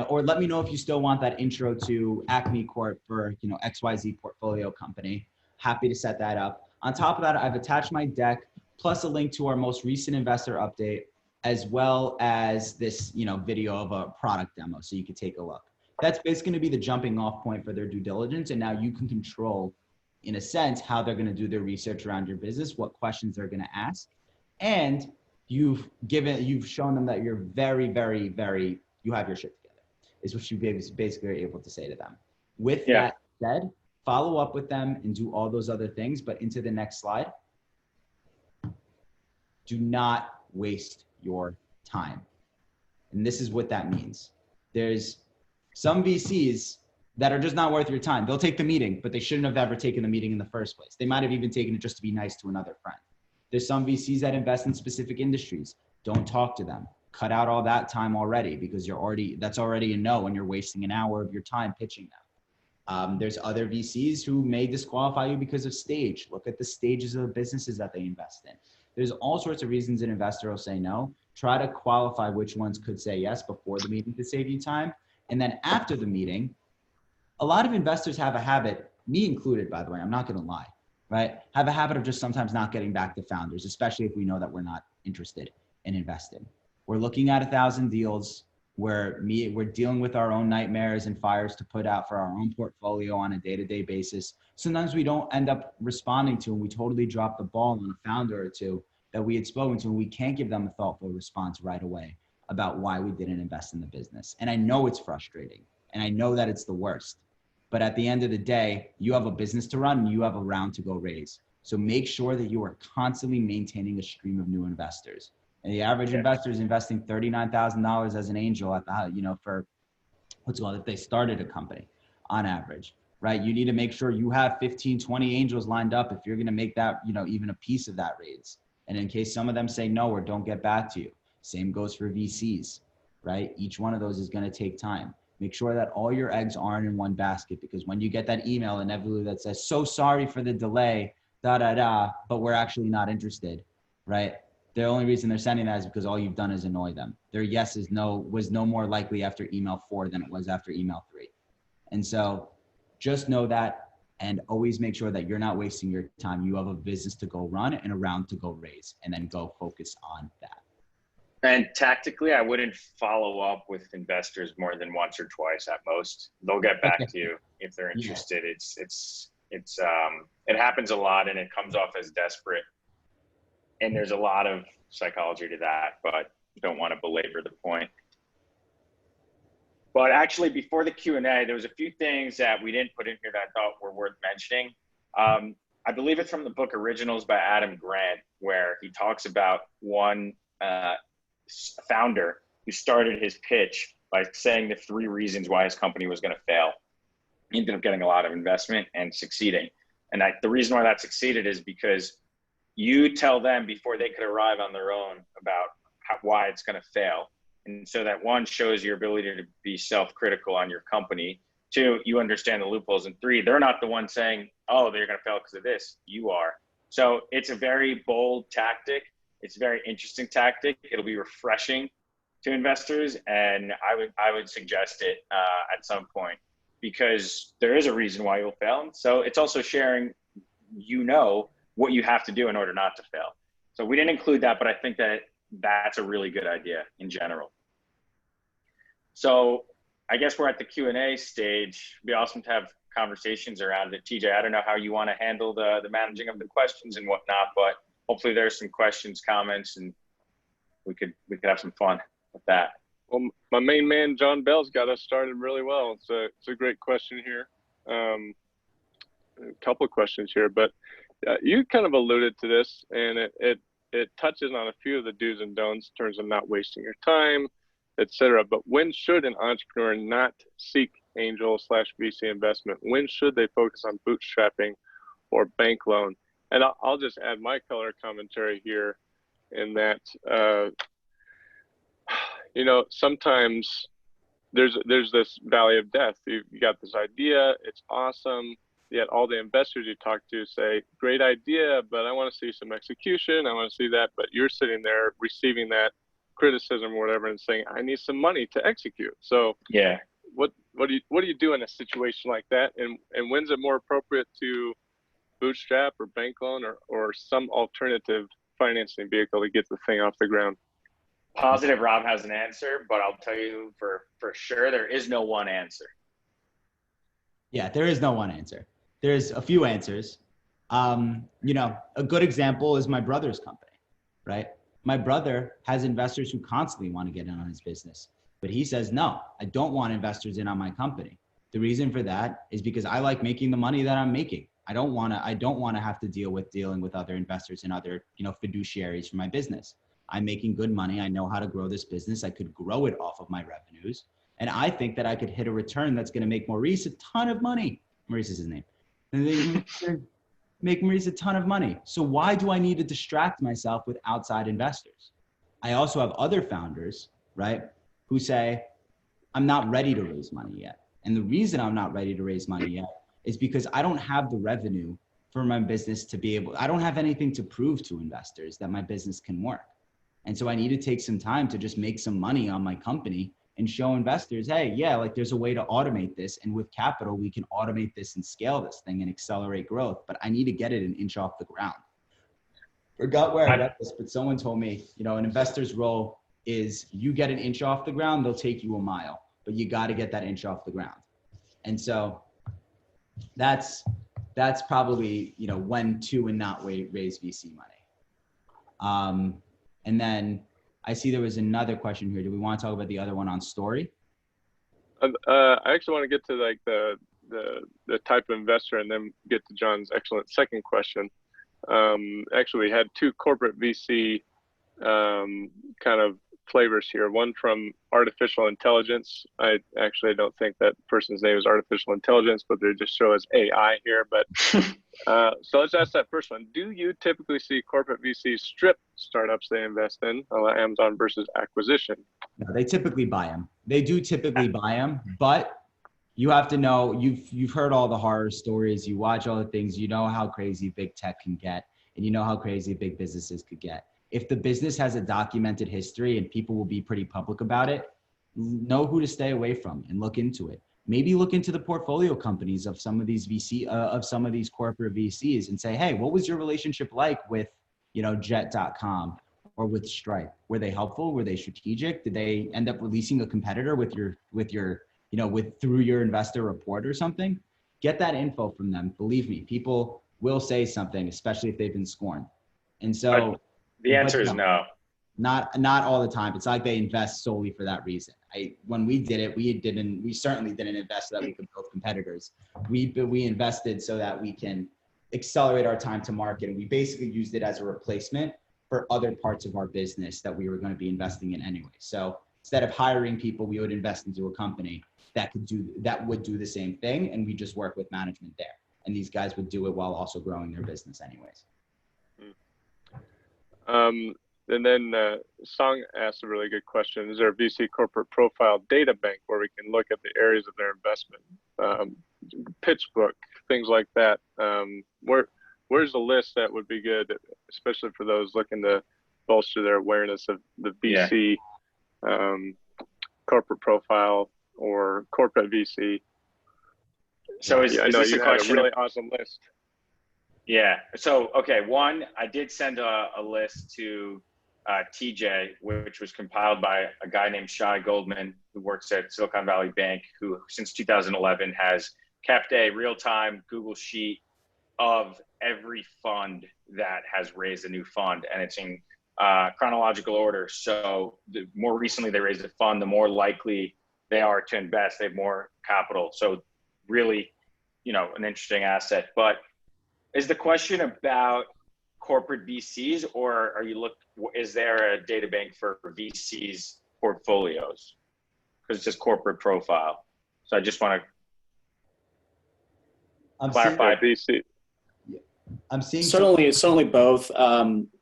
or let me know if you still want that intro to Acme Corp for, XYZ portfolio company. Happy to set that up. On top of that, I've attached my deck plus a link to our most recent investor update, as well as this, video of a product demo, so you could take a look. That's basically going to be the jumping off point for their due diligence. And now you can control, in a sense, how they're going to do their research around your business, what questions they're going to ask. And you've shown them that you're very, very, very, you have your shit together, is what you basically are able to say to them. With that said, follow up with them and do all those other things. But into the next slide, do not waste your time. And this is what that means. There's some VCs that are just not worth your time. They'll take the meeting, but they shouldn't have ever taken the meeting in the first place. They might have even taken it just to be nice to another friend. There's some VCs that invest in specific industries. Don't talk to them. Cut out all that time already, because that's already a no, and you're wasting an hour of your time pitching them. There's other VCs who may disqualify you because of stage. Look at the stages of the businesses that they invest in. There's all sorts of reasons an investor will say no. Try to qualify which ones could say yes before the meeting to save you time. And then after the meeting, a lot of investors have a habit, me included, by the way, I'm not going to lie, right? Have a habit of just sometimes not getting back to founders, especially if we know that we're not interested in investing. We're looking at 1,000 deals. We're dealing with our own nightmares and fires to put out for our own portfolio on a day-to-day basis. Sometimes we don't end up responding to, and we totally drop the ball on a founder or two that we had spoken to, and we can't give them a thoughtful response right away. about why we didn't invest in the business. And I know it's frustrating and I know that it's the worst, but at the end of the day, you have a business to run and you have a round to go raise. So make sure that you are constantly maintaining a stream of new investors. And the average investor is investing $39,000 as an angel at the, for what's called, if they started a company on average, right? You need to make sure you have 15, 20 angels lined up if you're going to make that, even a piece of that raise. And in case some of them say no or don't get back to you, same goes for VCs, right? Each one of those is going to take time. Make sure that all your eggs aren't in one basket, because when you get that email inevitably that says, so sorry for the delay, but we're actually not interested, right? The only reason they're sending that is because all you've done is annoy them. Their yes is no was no more likely after email 4 than it was after email 3. And so just know that, and always make sure that you're not wasting your time. You have a business to go run and a round to go raise, and then go focus on that. And tactically, I wouldn't follow up with investors more than once or twice at most. They'll get back to you if they're interested. It happens a lot and it comes off as desperate. And there's a lot of psychology to that, but don't want to belabor the point. But actually, before the Q&A, there was a few things that we didn't put in here that I thought were worth mentioning. I believe it's from the book Originals by Adam Grant, where he talks about one founder who started his pitch by saying the 3 reasons why his company was going to fail. He ended up getting a lot of investment and succeeding. And the reason why that succeeded is because you tell them before they could arrive on their own about why it's going to fail. And so that 1 shows your ability to be self-critical on your company. 2, you understand the loopholes. And 3, they're not the one saying, oh, they're going to fail because of this. You are. So it's a very bold tactic. It's a very interesting tactic. It'll be refreshing to investors. And I would suggest it at some point, because there is a reason why you'll fail. So it's also sharing, what you have to do in order not to fail. So we didn't include that, but I think that that's a really good idea in general. So I guess we're at the Q&A stage. It'd be awesome to have conversations around it. TJ, I don't know how you want to handle the managing of the questions and whatnot, but hopefully there's some questions, comments, and we could have some fun with that. Well, my main man, John Bell's got us started really well. It's a great question here. A couple of questions here, but you kind of alluded to this, and it touches on a few of the do's and don'ts in terms of not wasting your time, etc. But when should an entrepreneur not seek angel/VC investment? When should they focus on bootstrapping or bank loan? And I'll just add my color commentary here in that, sometimes there's this valley of death. You got this idea, it's awesome. Yet all the investors you talk to say, great idea, but I want to see some execution. I want to see that. But you're sitting there receiving that criticism or whatever and saying, I need some money to execute. So yeah, what do you do in a situation like that? And when's it more appropriate to bootstrap or bank loan or some alternative financing vehicle to get the thing off the ground? Positive Rob has an answer, but I'll tell you for sure, there is no one answer. Yeah, there is no one answer. There's a few answers. A good example is my brother's company, right? My brother has investors who constantly want to get in on his business, but he says, no, I don't want investors in on my company. The reason for that is because I like making the money that I'm making. I don't want to have to dealing with other investors and other, fiduciaries for my business. I'm making good money. I know how to grow this business. I could grow it off of my revenues. And I think that I could hit a return that's going to make Maurice a ton of money. Maurice is his name. And make Maurice a ton of money. So why do I need to distract myself with outside investors? I also have other founders, right, who say, I'm not ready to raise money yet. And the reason I'm not ready to raise money yet is because I don't have the revenue for my business to be able, I don't have anything to prove to investors that my business can work. And so I need to take some time to just make some money on my company and show investors, hey, yeah, like there's a way to automate this. And with capital, we can automate this and scale this thing and accelerate growth. But I need to get it an inch off the ground. Forgot where I read this, but someone told me, an investor's role is you get an inch off the ground, they'll take you a mile, but you got to get that inch off the ground. And so that's probably, when to and not raise VC money. And then I see there was another question here. Do we want to talk about the other one on story? I actually want to get to like the type of investor and then get to John's excellent second question. Actually, we had two corporate VC kind of flavors here. One from artificial intelligence. I don't think that person's name is artificial intelligence, but they just show as AI here. But so let's ask that first one. Do you typically see corporate VCs strip startups they invest in, Amazon versus acquisition? No, they typically buy them. They do typically buy them, but you have to know, you've heard all the horror stories, you watch all the things, you know how crazy big tech can get, and you know how crazy big businesses could get. If the business has a documented history and people will be pretty public about it, know who to stay away from and look into it. Maybe look into the portfolio companies of some of these some of these corporate VCs and say, hey, what was your relationship like with, Jet.com or with Stripe? Were they helpful? Were they strategic? Did they end up releasing a competitor with through your investor report or something? Get that info from them. Believe me, people will say something, especially if they've been scorned. And so the answer is no. Not all the time. It's like they invest solely for that reason. When we did it, we certainly didn't invest so that we could build competitors. We invested so that we can accelerate our time to market. And we basically used it as a replacement for other parts of our business that we were going to be investing in anyway. So instead of hiring people, we would invest into a company that would do the same thing. And we just work with management there. And these guys would do it while also growing their business anyways. And then Song asked a really good question. Is there a VC corporate profile data bank where we can look at the areas of their investment? Pitch book, things like that. Where's the list that would be good, especially for those looking to bolster their awareness of the VC corporate profile or corporate VC? So is I know this you a had question a really awesome list. Yeah. So, okay. One, I did send a list to TJ, which was compiled by a guy named Shai Goldman, who works at Silicon Valley Bank, who since 2011 has kept a real-time Google sheet of every fund that has raised a new fund, and it's in chronological order. So the more recently they raised a fund, the more likely they are to invest. They have more capital. So really, an interesting asset. But is the question about corporate VCs, or is there a data bank for VCs portfolios? Because it's just corporate profile. So I just want to clarify. VC. I'm seeing certainly both.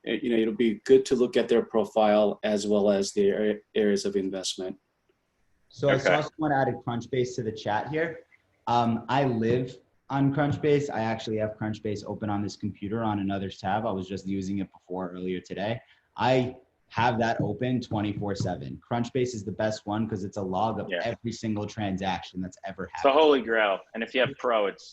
It'll be good to look at their profile as well as their areas of investment. So I saw someone added Crunchbase to the chat here. I live on Crunchbase. I actually have Crunchbase open on this computer on another tab. I was just using it earlier today. I have that open 24/7. Crunchbase is the best one because it's a log of every single transaction that's ever happened. It's the holy grail. And if you have Pro, it's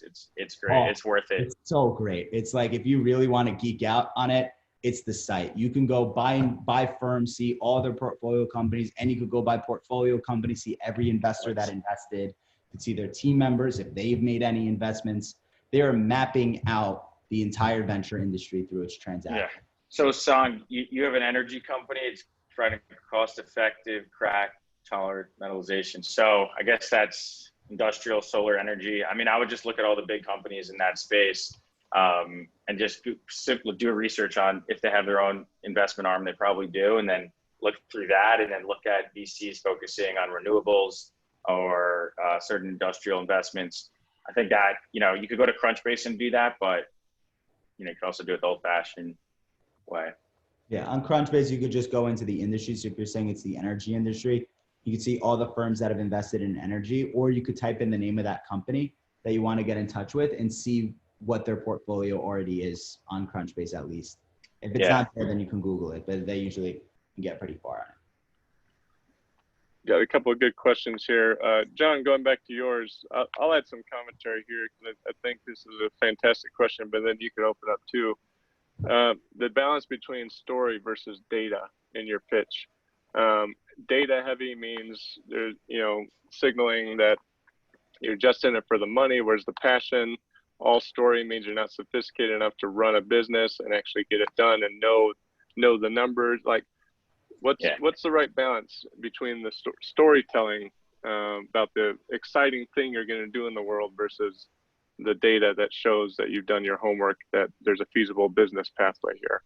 great. Oh, it's worth it. It's so great. It's like, if you really want to geek out on it, it's the site. You can go buy firms, see all their portfolio companies, and you could go by portfolio company, see every investor that invested. You can see their team members, if they've made any investments. They are mapping out the entire venture industry through its transaction. Yeah. So, Song, you have an energy company. It's trying to cost-effective, crack-tolerant metallization. So I guess that's industrial solar energy. I mean, I would just look at all the big companies in that space and just simply do a research on if they have their own investment arm. They probably do. And then look through that and then look at VCs focusing on renewables or certain industrial investments. I think that, you could go to Crunchbase and do that, but, you could also do it the old-fashioned way. Yeah, on Crunchbase, you could just go into the industry. So if you're saying it's the energy industry, you can see all the firms that have invested in energy, or you could type in the name of that company that you want to get in touch with and see what their portfolio already is on Crunchbase, at least. If it's not there, then you can Google it, but they usually can get pretty far on it. Got a couple of good questions here. John, going back to yours, I'll add some commentary here because I think this is a fantastic question, but then you could open up too. The balance between story versus data in your pitch. Data heavy means there's, signaling that you're just in it for the money. Where's the passion? All story means you're not sophisticated enough to run a business and actually get it done and know the numbers. Like, What's the right balance between the storytelling about the exciting thing you're going to do in the world versus the data that shows that you've done your homework, that there's a feasible business pathway here?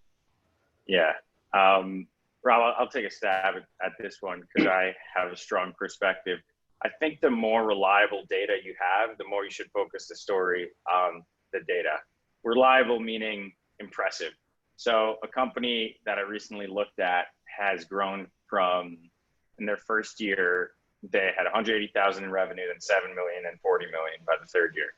Yeah. Rob, I'll take a stab at this one because I have a strong perspective. I think the more reliable data you have, the more you should focus the story on the data. Reliable meaning impressive. So a company that I recently looked at has grown from, in their first year, they had 180,000 in revenue, then 7 million and 40 million by the third year.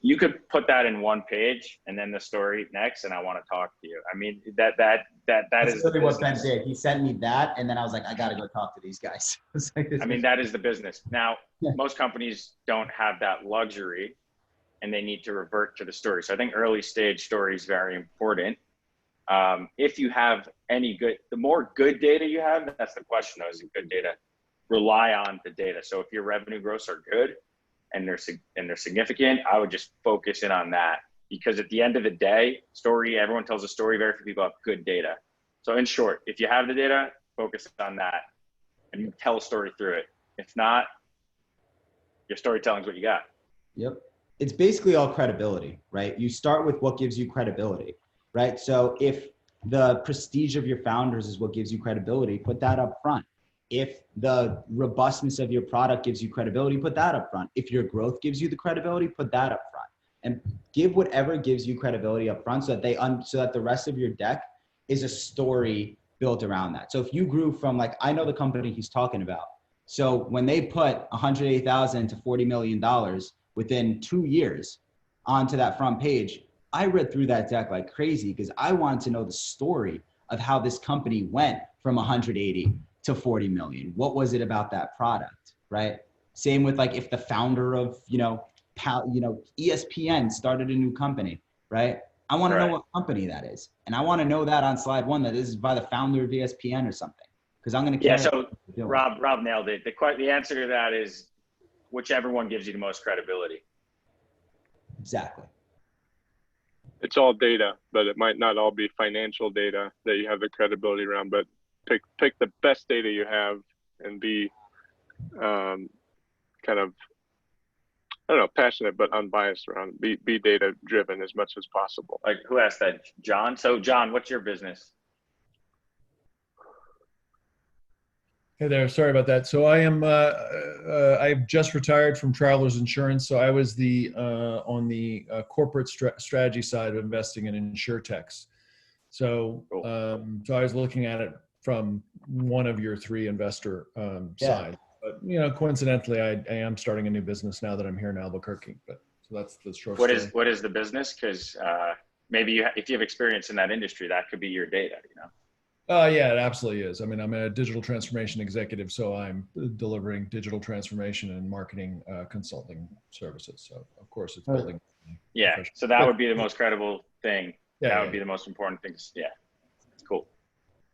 You could put that in one page and then the story next, and I want to talk to you. I mean, that That's is really the what Ben business. did. He sent me that, and then I was like, I got to go talk to these guys. I mean, that is the business. Now, most companies don't have that luxury, and they need to revert to the story. So I think early stage story is very important. If you have any good, the more good data you have, that's the question though, is it good data? Rely on the data. So if your revenue growths are good and they're significant, I would just focus in on that, because at the end of the day, everyone tells a story, very few people have good data. So in short, if you have the data, focus on that and you tell a story through it. If not, your storytelling is what you got. Yep. It's basically all credibility, right? You start with what gives you credibility, right? So if the prestige of your founders is what gives you credibility, put that up front. If the robustness of your product gives you credibility, put that up front. If your growth gives you the credibility, put that up front. And give whatever gives you credibility up front so that the rest of your deck is a story built around that. So if you grew from, like, I know the company he's talking about. So when they put $180,000 to $40 million within 2 years onto that front page, I read through that deck like crazy because I wanted to know the story of how this company went from 180 to 40 million. What was it about that product, right? Same with, like, if the founder of, ESPN started a new company, right? I want to know what company that is. And I want to know that on slide 1, that this is by the founder of ESPN or something, because I'm going to care. Yeah, so Rob nailed it. The answer to that is whichever one gives you the most credibility. Exactly. It's all data, but it might not all be financial data that you have the credibility around, but pick the best data you have and be kind of, I don't know, passionate but unbiased around it. Be data driven as much as possible. Like, who asked that? John? So John, what's your business? Hey there, sorry about that. So I've just retired from Travelers Insurance. So I was on the corporate strategy side of investing in insurtechs. So, so I was looking at it from one of your 3 investor side. But, coincidentally, I am starting a new business now that I'm here in Albuquerque. But so that's the short story. What is the business? Because maybe if you have experience in that industry, that could be your data, Yeah, it absolutely is. I mean, I'm a digital transformation executive, so I'm delivering digital transformation and marketing consulting services. So, of course, it's building. Yeah, so that would be the most credible thing. That would be the most important thing. Yeah, cool.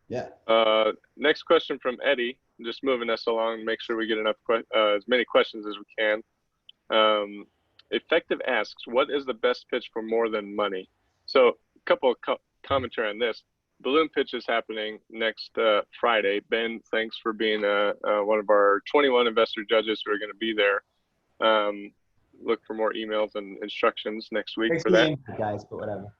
Yeah. Next question from Eddie. Just moving us along, make sure we get enough as many questions as we can. Effective asks, what is the best pitch for more than money? So a couple of commentary on this. Balloon pitch is happening next Friday. Ben, thanks for being one of our 21 investor judges who are going to be there. Look for more emails and instructions next week for that. Guys, but whatever.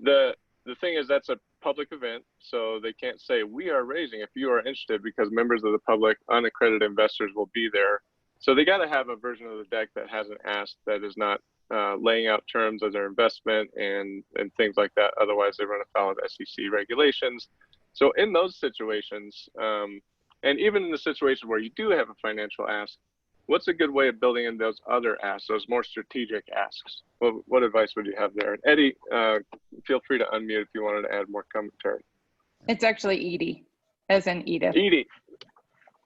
The thing is, that's a public event, so they can't say we are raising if you are interested, because members of the public, unaccredited investors will be there. So they got to have a version of the deck that has an ask that is not laying out terms of their investment and things like that. Otherwise, they run afoul of SEC regulations. So in those situations, and even in the situation where you do have a financial ask, what's a good way of building in those other asks, those more strategic asks? What advice would you have there? And Eddie, feel free to unmute if you wanted to add more commentary. It's actually Edie, as in Edith.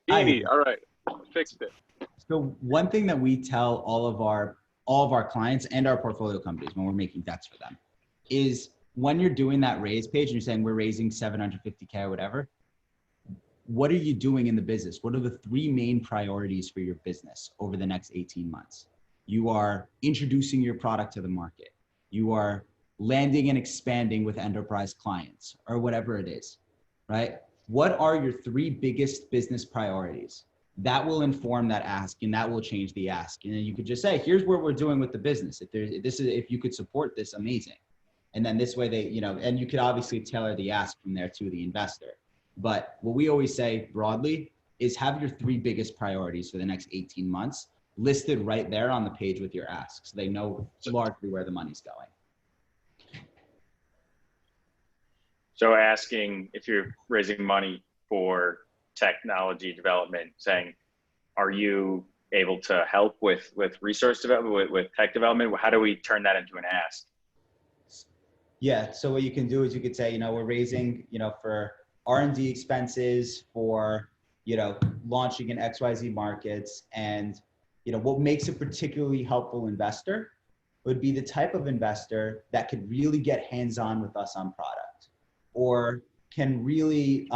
Edie, all right, fixed it. So one thing that we tell all of our clients and our portfolio companies when we're making decks for them is, when you're doing that raise page and you're saying we're raising 750K or whatever, what are you doing in the business? What are the 3 main priorities for your business over the next 18 months? You are introducing your product to the market. You are landing and expanding with enterprise clients, or whatever it is. right? What are your 3 biggest business priorities? That will inform that ask, and that will change the ask. And then you could just say, here's what we're doing with the business. If you could support this, amazing. And then this way they, and you could obviously tailor the ask from there to the investor. But what we always say broadly is have your 3 biggest priorities for the next 18 months listed right there on the page with your ask, so they know largely where the money's going. So asking if you're raising money for technology development, saying, are you able to help with resource development, with tech development? How do we turn that into an ask? Yeah, so what you can do is you could say, we're raising, for R&D expenses, for, launching in XYZ markets. And, what makes a particularly helpful investor would be the type of investor that could really get hands-on with us on product, or can really,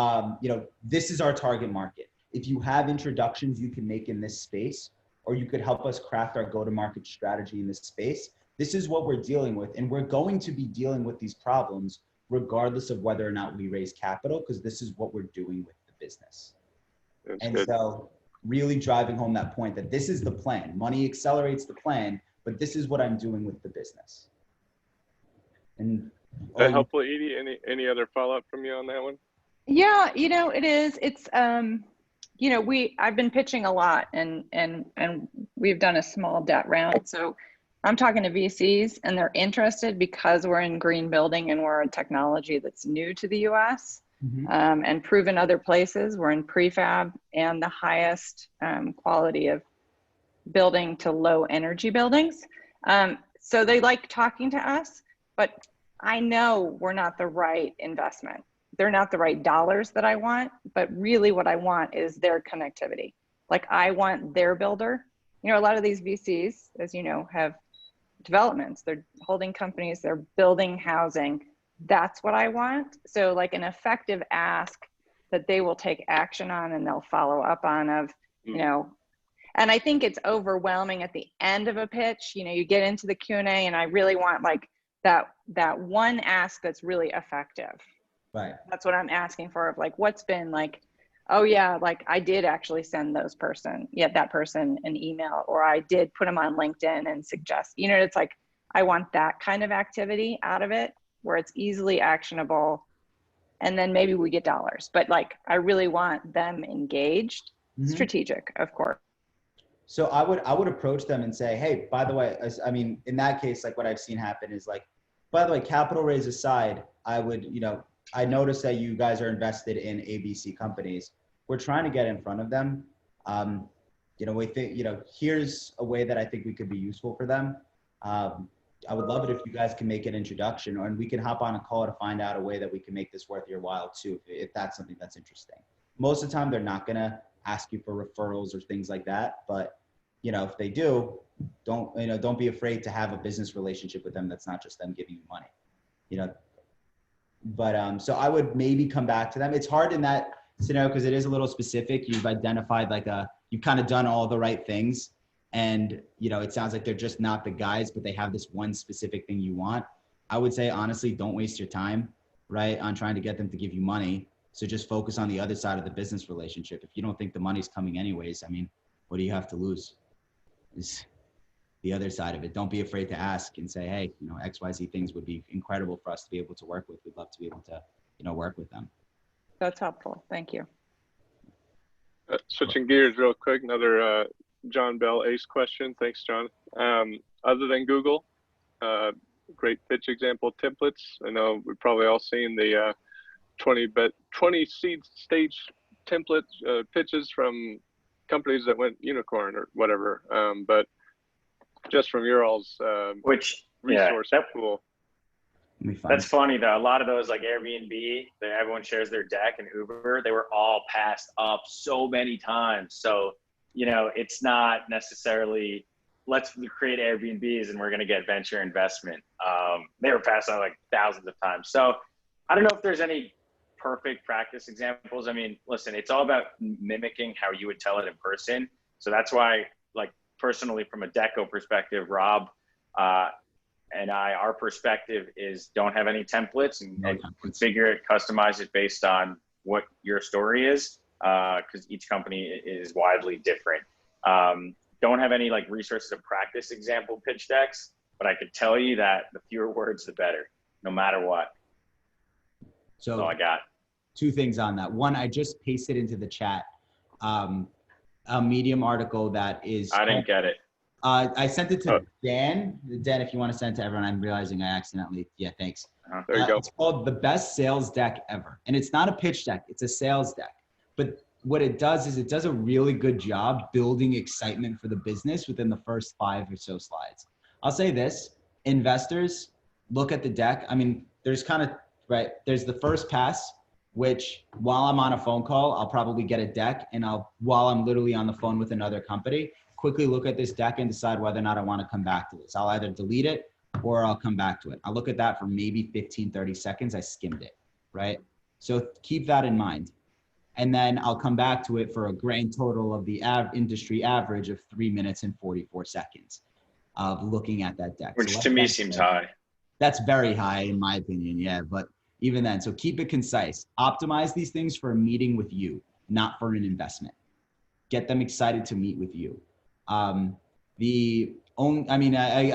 this is our target market. If you have introductions you can make in this space, or you could help us craft our go-to-market strategy in this space, this is what we're dealing with. And we're going to be dealing with these problems regardless of whether or not we raise capital, because this is what we're doing with the business. That's and good. So really driving home that point that this is the plan. Money accelerates the plan, but this is what I'm doing with the business. And That helpful, Edie? Any other follow-up from you on that one? Yeah, it is. It's I've been pitching a lot, and we've done a small debt round. So I'm talking to VCs, and they're interested because we're in green building and we're a technology that's new to the US. And proven other places. We're in prefab and the highest quality of building to low energy buildings. So they like talking to us, but I know we're not the right investment. They're not the right dollars that I want, but really what I want is their connectivity. Like I want their builder. A lot of these VCs, as you know, have developments. They're holding companies, they're building housing. That's what I want. So like an effective ask that they will take action on and they'll follow up on and I think it's overwhelming at the end of a pitch. You get into the Q&A and I really want like that one ask that's really effective. Right. That's what I'm asking for, of like, what's been like, oh yeah, like I did actually send that person an email, or I did put them on LinkedIn and suggest, it's like, I want that kind of activity out of it where it's easily actionable, and then maybe we get dollars, but like, I really want them engaged, strategic, of course. So I would approach them and say, hey, by the way, I mean, in that case, like what I've seen happen is like, by the way, capital raise aside, I would, I noticed that you guys are invested in ABC companies. We're trying to get in front of them. We think, here's a way that I think we could be useful for them. I would love it if you guys can make an introduction, and we can hop on a call to find out a way that we can make this worth your while too, if that's something that's interesting. Most of the time, they're not going to ask you for referrals or things like that. But, if they do, don't be afraid to have a business relationship with them. That's not just them giving you money, But so I would maybe come back to them. It's hard in that scenario because it is a little specific. You've identified you've kind of done all the right things. And, it sounds like they're just not the guys, but they have this one specific thing you want. I would say, honestly, don't waste your time, right, on trying to get them to give you money. So just focus on the other side of the business relationship. If you don't think the money's coming anyways, I mean, what do you have to lose? Is the other side of it. Don't be afraid to ask and say, hey, XYZ things would be incredible for us to be able to work with. We'd love to be able to, work with them. That's helpful. Thank you. Switching gears real quick, another John Bell Ace question. Thanks, John. Other than Google, great pitch example templates. I know we've probably all seen the 20 seed stage template pitches from companies that went unicorn or whatever. But just from your all's resource pool. That's funny though. A lot of those, like Airbnb, everyone shares their deck, and Uber, they were all passed up so many times. So, it's not necessarily let's create Airbnbs and we're going to get venture investment. They were passed on like thousands of times. So I don't know if there's any perfect practice examples. I mean, listen, it's all about mimicking how you would tell it in person. So that's why, like personally, from a Decko perspective, Rob, and our perspective is don't have any templates and configure it, customize it based on what your story is, because each company is widely different. Don't have any like resources to practice example pitch decks, but I could tell you that the fewer words, the better, no matter what. So That's all I got. 2 things on that. One, I just pasted into the chat a Medium article that is. I didn't get it. I sent it to Dan. Dan, if you want to send it to everyone, I'm realizing I accidentally. Yeah, thanks. There you go. It's called The Best Sales Deck Ever. And it's not a pitch deck, it's a sales deck. But what it does is it does a really good job building excitement for the business within the first 5 or so slides. I'll say this, investors look at the deck. I mean, there's kind of, right, there's the first pass, which while I'm on a phone call, I'll probably get a deck, and while I'm literally on the phone with another company, quickly look at this deck and decide whether or not I want to come back to this. I'll either delete it or I'll come back to it. I'll look at that for maybe 15, 30 seconds. I skimmed it, right? So keep that in mind. And then I'll come back to it for a grand total of the industry average of 3 minutes and 44 seconds of looking at that deck. Which so to me seems high. That's very high in my opinion, yeah. But even then, so keep it concise. Optimize these things for a meeting with you, not for an investment. Get them excited to meet with you. I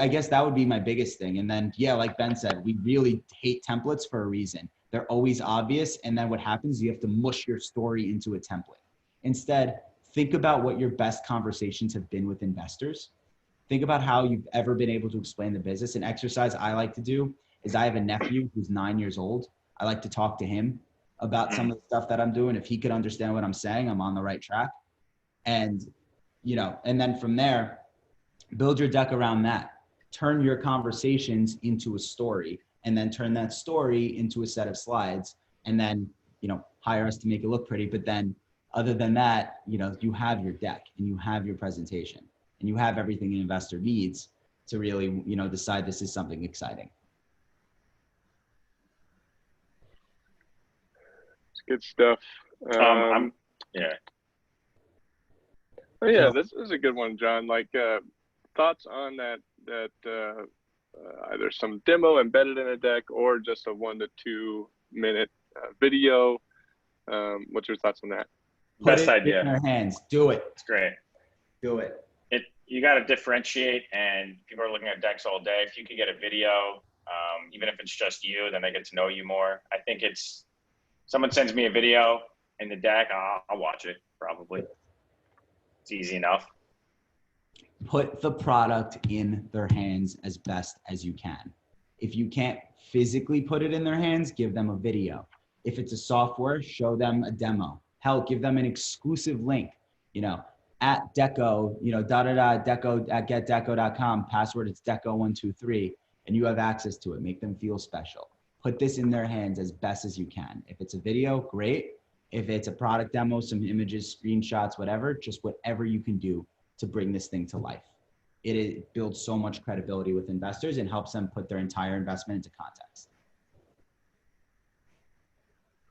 guess that would be my biggest thing. And then, yeah, like Ben said, we really hate templates for a reason. They're always obvious. And then what happens, you have to mush your story into a template. Instead, think about what your best conversations have been with investors. Think about how you've ever been able to explain the business. An exercise I like to do is I have a nephew who's 9 years old. I like to talk to him about some of the stuff that I'm doing. If he could understand what I'm saying, I'm on the right track. And, and then from there, build your deck around that. Turn your conversations into a story, and then turn that story into a set of slides, and then, hire us to make it look pretty. But then other than that, you have your deck and you have your presentation and you have everything an investor needs to really, decide this is something exciting. It's good stuff. Yeah. Oh, yeah, this is a good one, John. Like, thoughts on that either some demo embedded in a deck or just a 1 to 2 minute video. What's your thoughts on that? Best idea. In their hands. Do it. It's great. Do it. You got to differentiate, and people are looking at decks all day. If you could get a video, even if it's just you, then they get to know you more. I think someone sends me a video in the deck, I'll watch it probably. It's easy enough. Put the product in their hands as best as you can. If you can't physically put it in their hands, give them a video. If it's a software, show them a demo. Hell, give them an exclusive link, at Decko, Decko at getdecko.com, password it's Decko123, and you have access to it. Make them feel special. Put this in their hands as best as you can. If it's a video, great. If it's a product demo, some images, screenshots, whatever, just whatever you can do to bring this thing to life. It builds so much credibility with investors and helps them put their entire investment into context.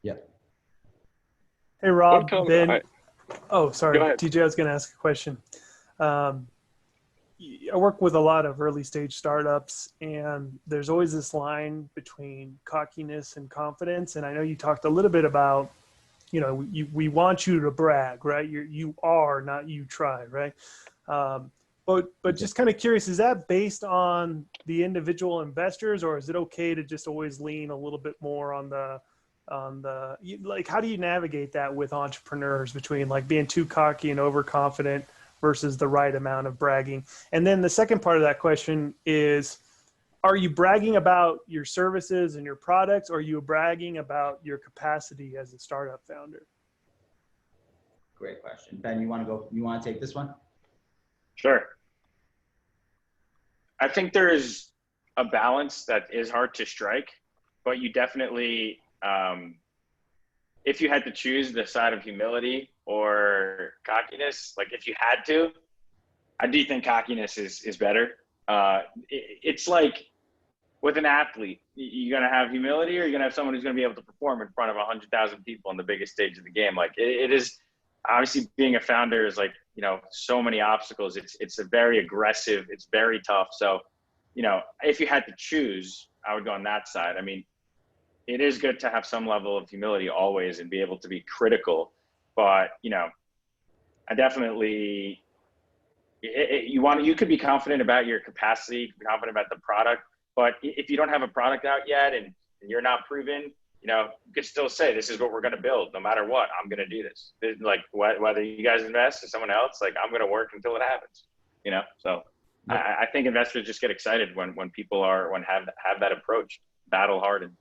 Yep. Hey, Rob, Ben. Oh, sorry, Go ahead. TJ, I was going to ask a question. I work with a lot of early stage startups, and there's always this line between cockiness and confidence. And I know you talked a little bit about, we want you to brag, right? You are, not you try, right? But just kind of curious, is that based on the individual investors, or is it okay to just always lean a little bit more on the how do you navigate that with entrepreneurs between like being too cocky and overconfident versus the right amount of bragging? And then the second part of that question is, are you bragging about your services and your products, or are you bragging about your capacity as a startup founder? Great question. Ben, you want to take this one? Sure. I think there's a balance that is hard to strike, but you definitely, if you had to choose the side of humility or cockiness, like if you had to, I do think cockiness is better. It's like with an athlete, you're going to have humility, or you're going to have someone who's going to be able to perform in front of 100,000 people on the biggest stage of the game. Like it is obviously, being a founder is like, so many obstacles. It's a very aggressive, it's very tough. So, if you had to choose, I would go on that side. I mean, it is good to have some level of humility always and be able to be critical. But, you know, I definitely, you could be confident about your capacity, you could be confident about the product, but if you don't have a product out yet and you're not proven, you know, you could still say, this is what we're going to build. No matter what, I'm going to do this. Like whether you guys invest or someone else, like I'm going to work until it happens, you know? So I think investors just get excited when people have that approach, battle hardened.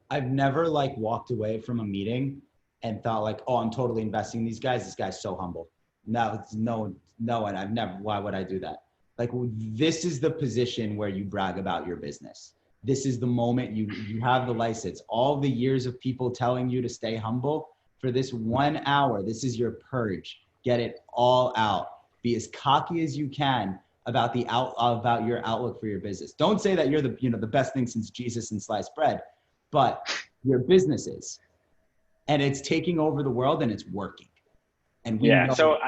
I've never like walked away from a meeting and thought like, oh, I'm totally investing in these guys. This guy's so humble. No, and I've never, why would I do that? Like, this is the position where you brag about your business. This is the moment you have the license. All the years of people telling you to stay humble, for this 1 hour, this is your purge. Get it all out. Be as cocky as you can about your outlook for your business. Don't say that you're the best thing since Jesus and sliced bread, but your business is, and it's taking over the world and it's working. And we know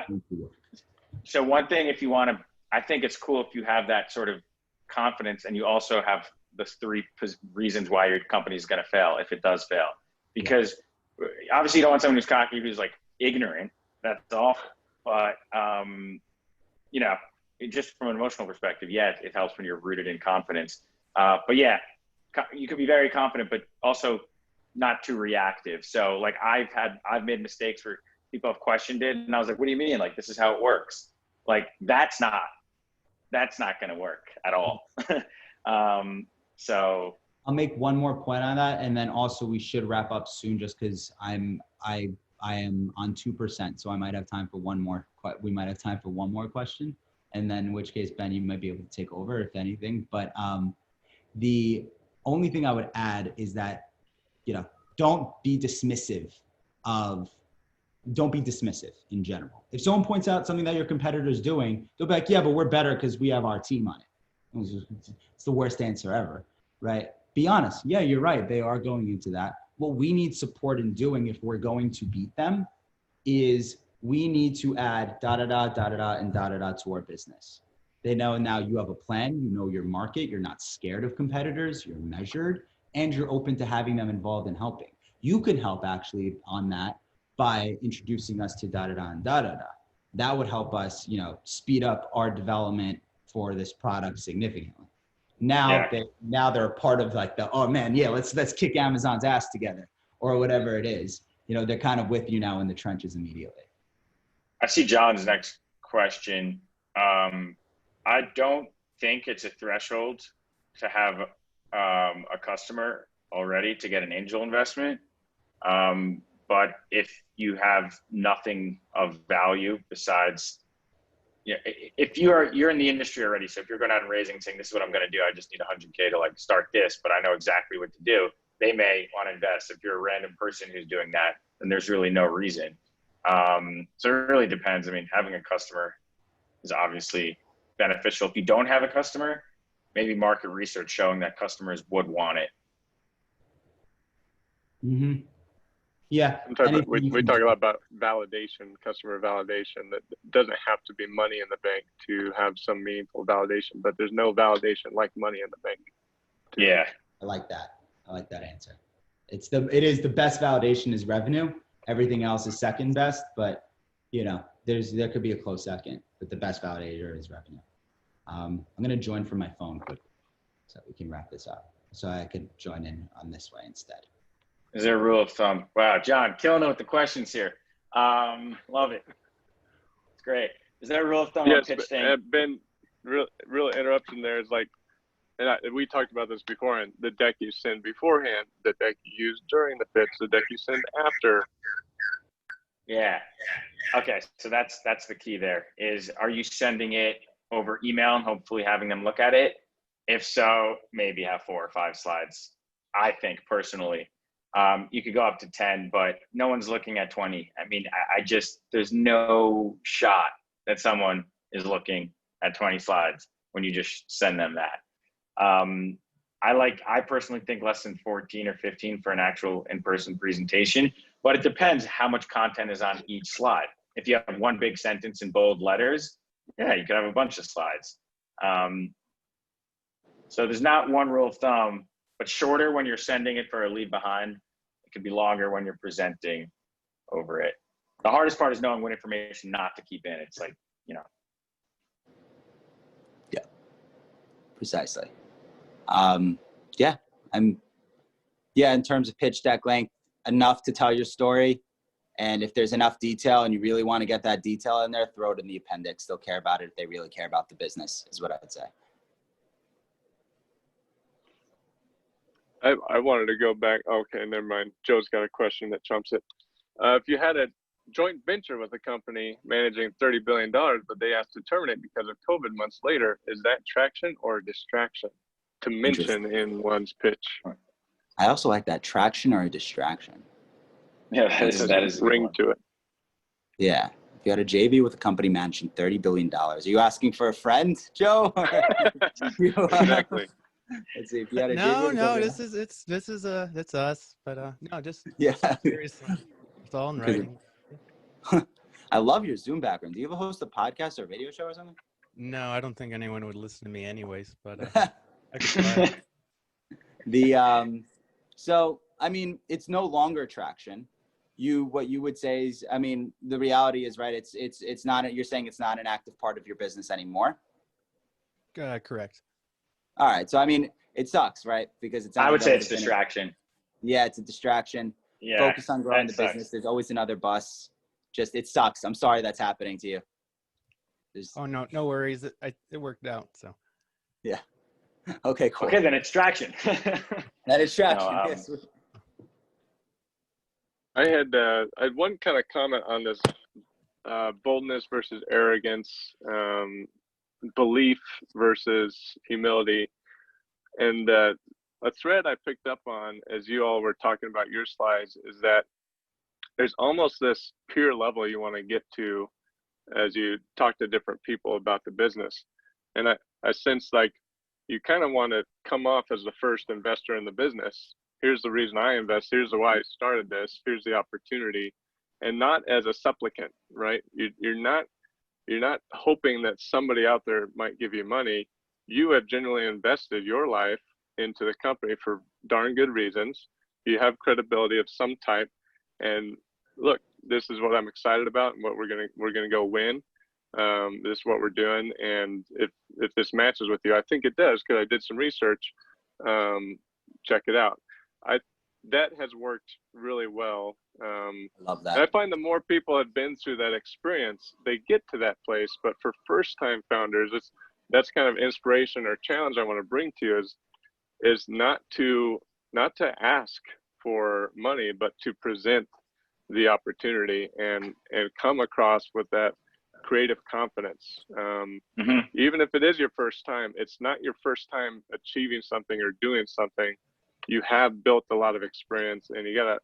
so one thing, if you want to, I think it's cool if you have that sort of confidence and you also have the 3 reasons why your company is going to fail if it does fail. Because obviously you don't want someone who's cocky, who's like ignorant. That's awful. But, you know, just from an emotional perspective, yeah, it helps when you're rooted in confidence. But yeah, you could be very confident, but also not too reactive. So like I've made mistakes where people have questioned it and I was like, what do you mean? Like, this is how it works. Like, that's not going to work at all. So I'll make one more point on that. And then also we should wrap up soon just because I am on 2%. So I might have time for one more. We might have time for one more question. And then in which case, Ben, you might be able to take over if anything. But the only thing I would add is that, you know, don't be dismissive in general. If someone points out something that your competitor's doing, they'll be like, yeah, but we're better because we have our team on it. It's the worst answer ever, right? Be honest. Yeah, you're right. They are going into that. What we need support in doing if we're going to beat them is we need to add and to our business. They know now you have a plan, you know your market, you're not scared of competitors, you're measured, and you're open to having them involved in helping. You can help actually on that by introducing us to and That would help us, you know, speed up our development for this product significantly. Now they're a part of like the, oh man, yeah, let's kick Amazon's ass together or whatever it is. You know, they're kind of with you now in the trenches immediately. I see John's next question. I don't think it's a threshold to have a customer already to get an angel investment. But if you have nothing of value besides, you know, if you're in the industry already, so if you're going out and raising, saying this is what I'm going to do, I just need 100K to like start this, but I know exactly what to do, they may want to invest. If you're a random person who's doing that, then there's really no reason. So it really depends. I mean, having a customer is obviously beneficial. If you don't have a customer, maybe market research showing that customers would want it. Mm-hmm. Yeah. We talk a lot about validation, customer validation. That doesn't have to be money in the bank to have some meaningful validation, but there's no validation like money in the bank. Yeah. I like that answer. It is the best validation is revenue. Everything else is second best, but you know, there could be a close second, but the best validator is revenue. I'm going to join from my phone quickly so we can wrap this up. So I could join in on this way instead. Is there a rule of thumb? Wow, John, killing it with the questions here. Love it. It's great. Is there a rule of thumb on pitch thing? Ben, real interruption there is like, we talked about this before, and the deck you send beforehand, the deck you use during the pitch, the deck you send after. Yeah. Okay, so that's the key there is, are you sending it over email and hopefully having them look at it? If so, maybe have 4 or 5 slides. I think personally, you could go up to 10, but no one's looking at 20. I mean, there's no shot that someone is looking at 20 slides when you just send them that. I personally think less than 14 or 15 for an actual in-person presentation, but it depends how much content is on each slide. If you have one big sentence in bold letters, yeah, you could have a bunch of slides. So there's not one rule of thumb. but shorter when you're sending it for a leave behind. It could be longer when you're presenting over it. The hardest part is knowing what information not to keep in. It's like, you know. Yeah, precisely. In terms of pitch deck length, enough to tell your story. And if there's enough detail and you really want to get that detail in there, throw it in the appendix. They'll care about it if they really care about the business, is what I would say. I wanted to go back. Okay, never mind. Joe's got a question that trumps it. If you had a joint venture with a company managing $30 billion, but they asked to terminate because of COVID months later, is that traction or distraction to mention in one's pitch? I also like that, traction or a distraction. Yeah, that is a ring to it. Yeah. If you had a JV with a company managing $30 billion, are you asking for a friend, Joe? Exactly. Let's see, if you had a No, JV with no, a this is it's us, but no, just yeah. seriously, it's all in writing. I love your Zoom background. Do you ever host a podcast or a radio show or something? No, I don't think anyone would listen to me anyways, but I could try. So I mean, it's no longer traction. What you would say is, I mean, the reality is, right, it's not, you're saying it's not an active part of your business anymore? Correct. All right. So I mean, it sucks, right? Because it's, I would say it's distraction. Yeah, it's a distraction. Yeah, focus on growing the sucks. business. There's always another bus. Just, it sucks. I'm sorry that's happening to you. Oh, no worries. It worked out. So. Yeah. Okay, cool. Okay, then it's traction. That is traction. No, Yes. I had one kind of comment on this boldness versus arrogance, belief versus humility. And a thread I picked up on as you all were talking about your slides is that there's almost this peer level you want to get to as you talk to different people about the business. And I sense like you kind of want to come off as the first investor in the business. Here's the reason I invest. Here's why I started this. Here's the opportunity, and not as a supplicant, right? You're not hoping that somebody out there might give you money. You have genuinely invested your life into the company for darn good reasons. You have credibility of some type, and look, this is what I'm excited about, and what we're gonna go win. This is what we're doing, and if this matches with you, I think it does because I did some research. Check it out. That has worked really well. Love that. And I find the more people have been through that experience, they get to that place. But for first-time founders, that's kind of inspiration or challenge I want to bring to you is not to ask for money, but to present the opportunity and come across with that creative confidence. Even if it is your first time, it's not your first time achieving something or doing something. You have built a lot of experience, and you gotta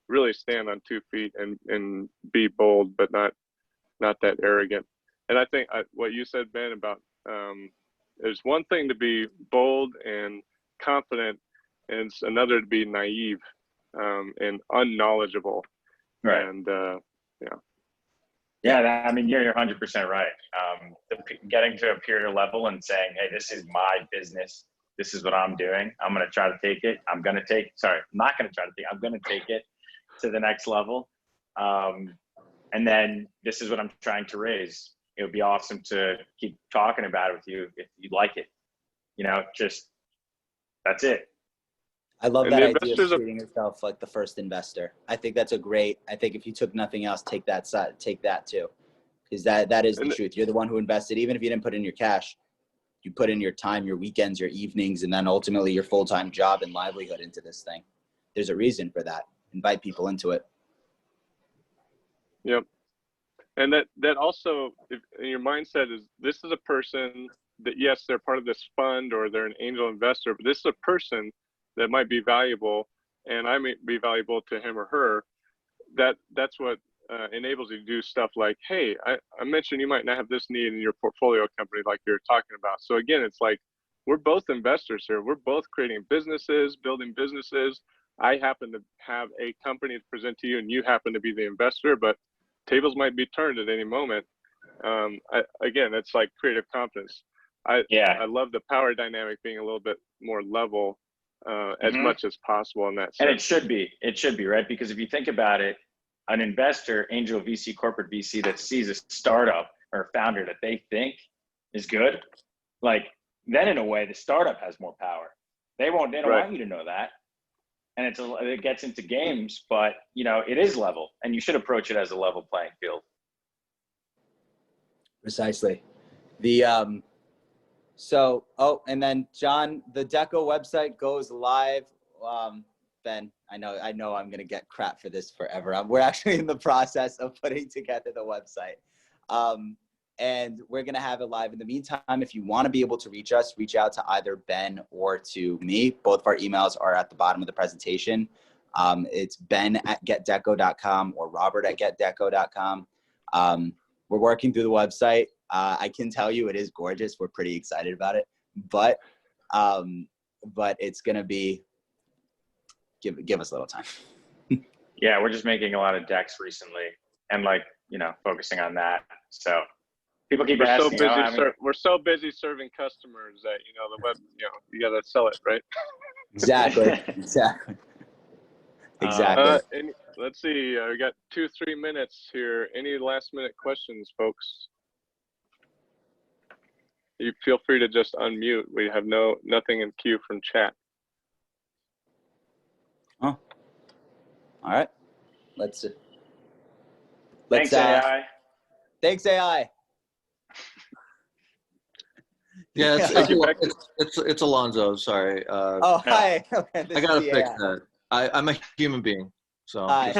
really stand on 2 feet and be bold, but not that arrogant. And I think what you said, Ben, about there's one thing to be bold and confident, and it's another to be naive and unknowledgeable. Right. And Yeah, I mean, you're 100% right. Getting to a peer level and saying, hey, this is my business. This is what I'm doing. I'm going to try to take it. I'm not going to take it. I'm going to take it to the next level. And then this is what I'm trying to raise. It would be awesome to keep talking about it with you if you like it. You know, just that's it. I love And that the idea of investors treating yourself like the first investor. I think that's I think if you took nothing else, take that too. Because that is the truth. You're the one who invested. Even if you didn't put in your cash, you put in your time, your weekends, your evenings, and then ultimately your full-time job and livelihood into this thing. There's a reason for that. Invite people into it. Yep. And that also, if your mindset is, this is a person that, yes, they're part of this fund or they're an angel investor, but this is a person that might be valuable, and I may be valuable to him or her. That's what enables you to do stuff like, hey, I mentioned you might not have this need in your portfolio company like you're talking about. So again, it's like, we're both investors here. We're both creating businesses, building businesses. I happen to have a company to present to you, and you happen to be the investor, but tables might be turned at any moment. Again, it's like creative confidence. I love the power dynamic being a little bit more level as much as possible in that sense. And it should be, right? Because if you think about it, an investor, angel VC, corporate VC that sees a startup or a founder that they think is good, like then in a way the startup has more power. They don't want you to know that. And it gets into games, but it is level, and you should approach it as a level playing field. Precisely. And then John, the Decko website goes live. Ben, I know I'm going to get crap for this forever. We're actually in the process of putting together the website. And we're going to have it live. In the meantime, if you want to be able to reach us, reach out to either Ben or to me. Both of our emails are at the bottom of the presentation. It's ben@getdecko.com or robert@getdecko.com. We're working through the website. I can tell you it is gorgeous. We're pretty excited about it, but it's going to be, give us a little time. Yeah, we're just making a lot of decks recently and focusing on that. So people keep asking. We're so busy serving customers that, the web, you got to sell it, right? Exactly. Let's see, we got 2-3 minutes here. Any last minute questions, folks? You feel free to just unmute. We have nothing in queue from chat. Oh, all right. Let's Thanks, AI. Thanks, AI. Yeah, it's Alonzo. Sorry. Hi. Okay, I gotta fix that. I'm a human being, so. Hi,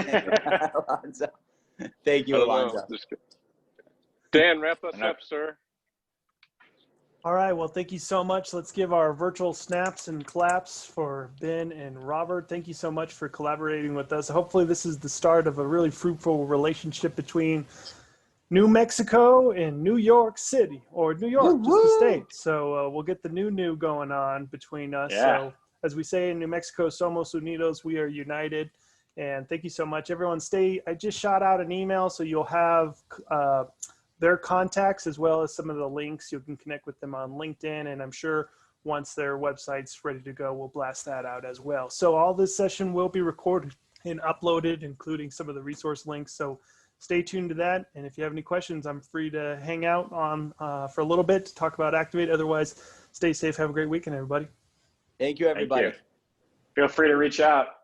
Alonzo. Thank you, Alonzo. Dan, wrap us up, sir. All right, well, thank you so much. Let's give our virtual snaps and claps for Ben and Robert. Thank you so much for collaborating with us. Hopefully this is the start of a really fruitful relationship between New Mexico and New York City, or New York, just the state. So we'll get the new going on between us. Yeah. So as we say in New Mexico, somos unidos, we are united. And thank you so much, everyone. I just shot out an email, so you'll have their contacts as well as some of the links. You can connect with them on LinkedIn, and I'm sure once their website's ready to go, we'll blast that out as well. So all this session will be recorded and uploaded, including some of the resource links. So stay tuned to that. And if you have any questions, I'm free to hang out on for a little bit to talk about Activate. Otherwise, stay safe. Have a great weekend, everybody. Thank you, everybody. Thank you. Feel free to reach out.